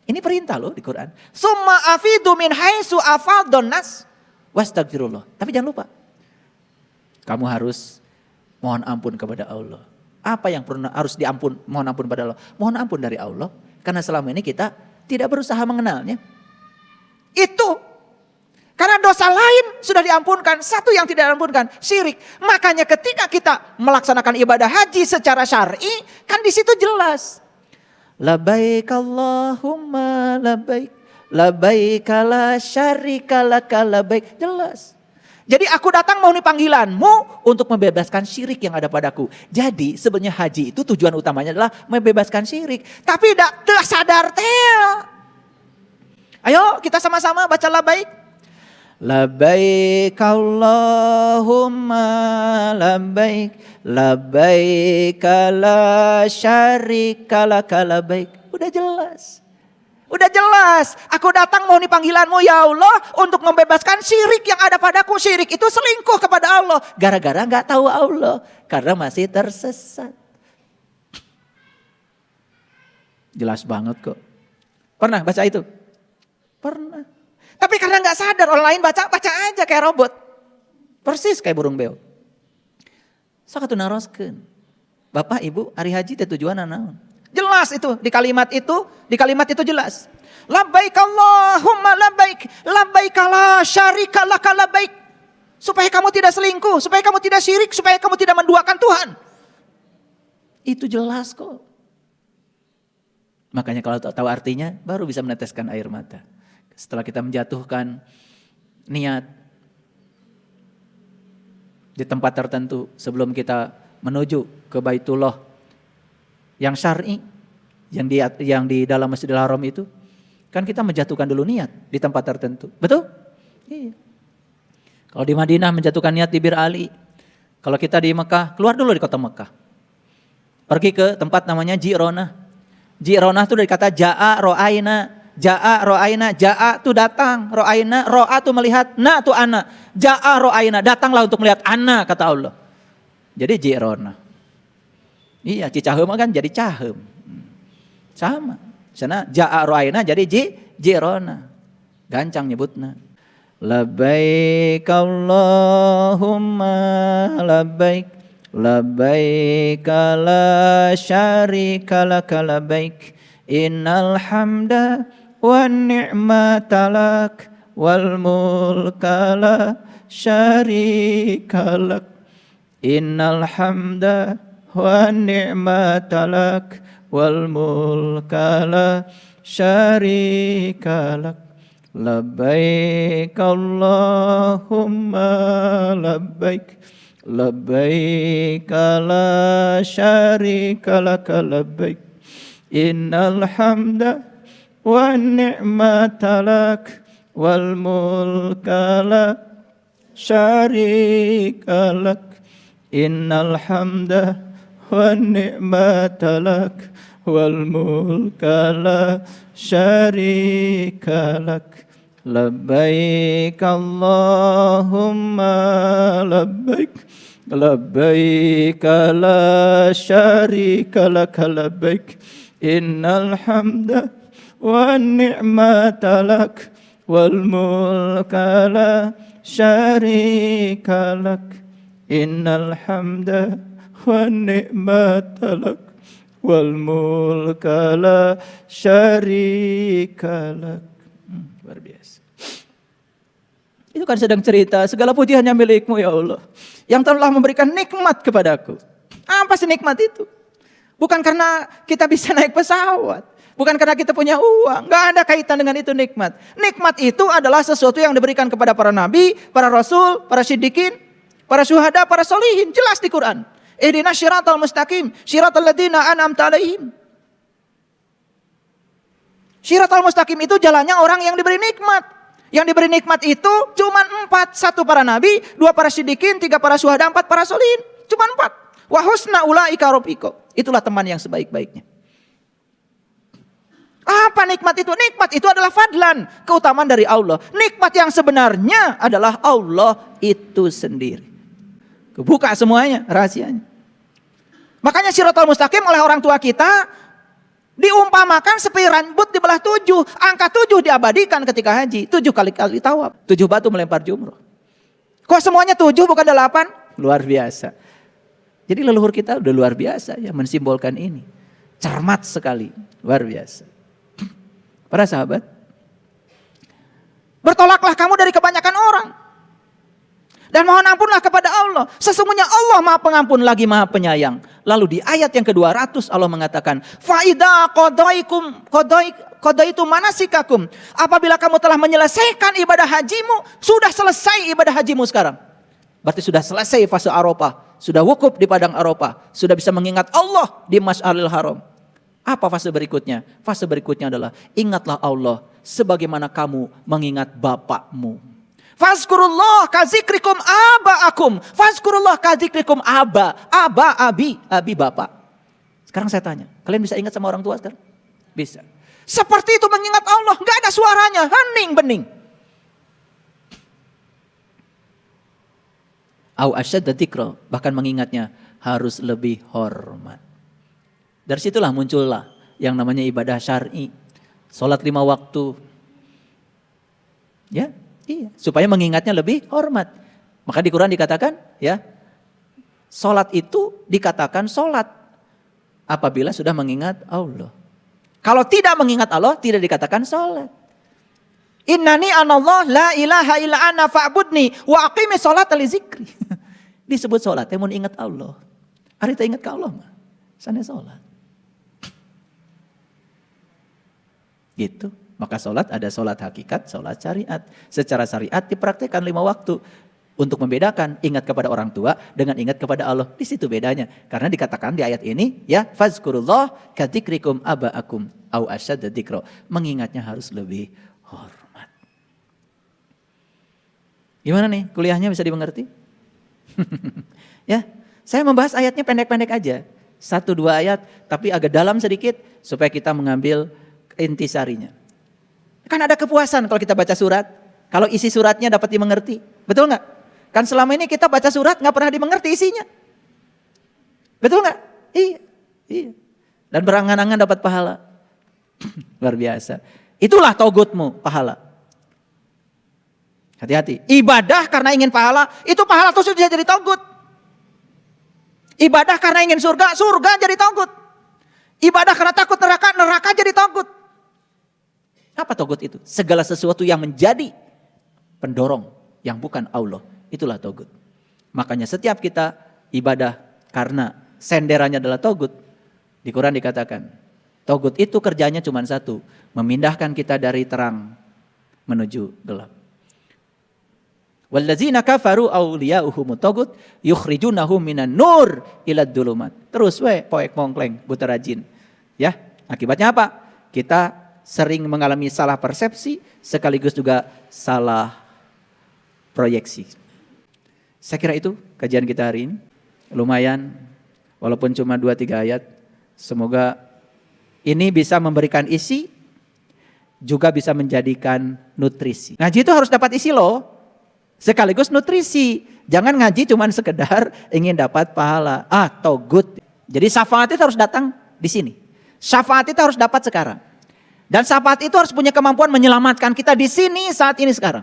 Ini perintah loh di Quran. Summa afidu min haitsu afadun nas wastagfirullah. Tapi jangan lupa. Kamu harus mohon ampun kepada Allah. Apa yang harus mohon ampun kepada Allah? Mohon ampun dari Allah. Karena selama ini kita tidak berusaha mengenalnya. Itu. Karena dosa lain sudah diampunkan. Satu yang tidak diampunkan, syirik. Makanya ketika kita melaksanakan ibadah haji secara syar'i, kan di situ jelas. Labbaik Allahumma labbaik. Labbaik la syarika laka labbaik. Jelas. Jadi aku datang memenuhi panggilanmu untuk membebaskan syirik yang ada padaku. Jadi sebenarnya haji itu tujuan utamanya adalah membebaskan syirik. Tapi tidak sadar teh. Ayo kita sama-sama baca labbaik. Labbaik Allahumma labbaik. Labbaik la syarika laka labbaik. Udah jelas. Udah jelas, aku datang memenuhi panggilanmu ya Allah untuk membebaskan syirik yang ada padaku. Syirik itu selingkuh kepada Allah. Gara-gara gak tahu Allah. Karena masih tersesat. Jelas banget kok. Pernah baca itu? Pernah. Tapi karena gak sadar orang lain baca aja kayak robot. Persis kayak burung beo. Sakatu naroskeun. Bapak ibu hari haji teh tujuan naon? Jelas itu di kalimat itu jelas. Labbaik Allahumma labbaik, labbaik la syarika laka labbaik. Supaya kamu tidak selingkuh, supaya kamu tidak syirik, supaya kamu tidak menduakan Tuhan. Itu jelas kok. Makanya kalau tahu artinya baru bisa meneteskan air mata. Setelah kita menjatuhkan niat di tempat tertentu sebelum kita menuju ke Baitullah yang syar'i, yang di dalam Masjidil Haram itu, kan kita menjatuhkan dulu niat di tempat tertentu. Betul? Iya. Kalau di Madinah menjatuhkan niat di Bir Ali. Kalau kita di Mekah, keluar dulu di kota Mekah. Pergi ke tempat namanya Ji'ronah. Ji'ronah itu dari kata ja'a ro'aina. Ja'a ro'aina, ja'a itu datang, ro'aina, ro'a itu melihat, na itu ana. Ja'a ro'aina, datanglah untuk melihat ana, kata Allah. Jadi Ji'ronah. Iya, Cicaheum kan jadi Cahem. Sama. Sana ja'a ro'aina jadi Ji'ronah. Gancang nyebutna. Labbaik Allahumma labbaik. Labbaik la syarika laka labbaik. Innal hamda wan ni'mata lak wal mulka la syarika lak. Innal hamda wa ni'mata lak wal mulka la syarika lak. Labbaik Allahumma labbaik. Labbaik la syarika lak labbaik. Innal hamda wa ni'mata lak wal mulka la syarika lak. Innal hamda wan ni'mata lak wal mulka la syarika lak. Labbaik Allahumma labbaik. Labbaik la syarika lak labbaik. Innal hamda wan ni'mata lak wal mulka la syarika lak. Innal hamda wan ni'mata lak wal mulka la syarika lak. Luar biasa. Itu kan sedang cerita segala puji hanya milik-Mu ya Allah, yang telah memberikan nikmat kepadaku. Apa sih nikmat itu? Bukan karena kita bisa naik pesawat, bukan karena kita punya uang, nggak ada kaitan dengan itu nikmat. Nikmat itu adalah sesuatu yang diberikan kepada para nabi, para rasul, para siddiqin, para syuhada, para solihin. Jelas di Quran. Ihdinas syiratal mustaqim, syiratal ladzina an'amta alaihim. Syiratal mustaqim itu jalannya orang yang diberi nikmat. Yang diberi nikmat itu cuma 4. 1 para nabi, 2 para siddiqin, 3 para syuhada, 4 para solihin. Cuma 4. Wa husna ulaika rafiqa. Itulah teman yang sebaik-baiknya. Apa nikmat itu? Nikmat itu adalah fadlan, keutamaan dari Allah. Nikmat yang sebenarnya adalah Allah itu sendiri. Kebuka semuanya, rahasianya. Makanya Syiratal Mustaqim oleh orang tua kita diumpamakan seperti rambut dibelah 7. Angka 7 diabadikan ketika haji. 7 kali tawaf. 7 batu melempar jumroh. Kok semuanya 7 bukan 8? Luar biasa. Jadi leluhur kita udah luar biasa ya mensimbolkan ini. Cermat sekali. Luar biasa. Para sahabat, bertolaklah kamu dari kebanyakan orang. Dan mohon ampunlah kepada Allah. Sesungguhnya Allah Maha Pengampun lagi Maha Penyayang. Lalu di ayat yang ke-200 Allah mengatakan, "Faida qadaitum manasikakum." Apabila kamu telah menyelesaikan ibadah hajimu, sudah selesai ibadah hajimu sekarang. Berarti sudah selesai fase Arafah, sudah wukuf di padang Arafah, sudah bisa mengingat Allah di Mas'alil Haram. Apa fase berikutnya? Fase berikutnya adalah ingatlah Allah sebagaimana kamu mengingat bapakmu. Fazkurullah kazikrikum aba'akum. Fazkurullah kazikrikum abi bapak. Sekarang saya tanya, kalian bisa ingat sama orang tua sekarang? Bisa. Seperti itu mengingat Allah, enggak ada suaranya, hening bening. Au asyadda dzikra, bahkan mengingatnya harus lebih hormat. Dari situlah muncullah yang namanya ibadah syar'i. Salat 5 waktu. Ya, iya, supaya mengingatnya lebih hormat. Maka di Quran dikatakan, ya, salat itu dikatakan salat apabila sudah mengingat Allah. Kalau tidak mengingat Allah, tidak dikatakan salat. Innani anallah la ilaha illa ana fa'budni wa aqimis salata li zikri. Disebut salat, mau ingat Allah. Hari kita ingat ke Allah mah. Sana salat. Gitu. Maka sholat ada sholat hakikat, sholat syariat. Secara syariat dipraktikkan 5 waktu. Untuk membedakan ingat kepada orang tua dengan ingat kepada Allah. Di situ bedanya. Karena dikatakan di ayat ini, ya, fazkurullah kadzikrikum aba'akum au asyadda dzikra. Mengingatnya harus lebih hormat. Gimana nih? Kuliahnya bisa dimengerti? Ya, saya membahas ayatnya pendek-pendek aja. 1-2 ayat, tapi agak dalam sedikit supaya kita mengambil intisarinya. Kan ada kepuasan kalau kita baca surat. Kalau isi suratnya dapat dimengerti. Betul nggak? Kan selama ini kita baca surat nggak pernah dimengerti isinya. Betul nggak? Iya. Dan berangan-angan dapat pahala. Luar biasa. Itulah togutmu, pahala. Hati-hati. Ibadah karena ingin pahala, itu pahala itu sudah jadi togut. Ibadah karena ingin surga, surga jadi togut. Ibadah karena takut neraka, neraka jadi togut. Apa togut itu? Segala sesuatu yang menjadi pendorong yang bukan Allah. Itulah togut. Makanya setiap kita ibadah karena senderannya adalah togut. Di Quran dikatakan, togut itu kerjanya cuma satu. Memindahkan kita dari terang menuju gelap. Wallazina kafaru awliya'uhumut togut yukhrijunahum minan nur ilad dulumat. Terus poek mongkleng buta rajin. Ya, akibatnya apa? Kita sering mengalami salah persepsi sekaligus juga salah proyeksi. Saya kira itu kajian kita hari ini. lumayan, walaupun cuma 2-3 ayat. Semoga ini bisa memberikan isi, juga bisa menjadikan nutrisi. Ngaji itu harus dapat isi loh, sekaligus nutrisi. Jangan ngaji cuma sekedar ingin dapat pahala atau good. Jadi syafaat itu harus datang di sini. Syafaat itu harus dapat sekarang. Dan syafaat itu harus punya kemampuan menyelamatkan kita di sini saat ini sekarang.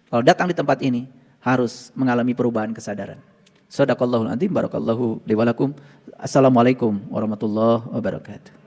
Kalau datang di tempat ini harus mengalami perubahan kesadaran. Shadaqallahul adzim, barakallahu li wa lakum. Assalamualaikum warahmatullahi wabarakatuh.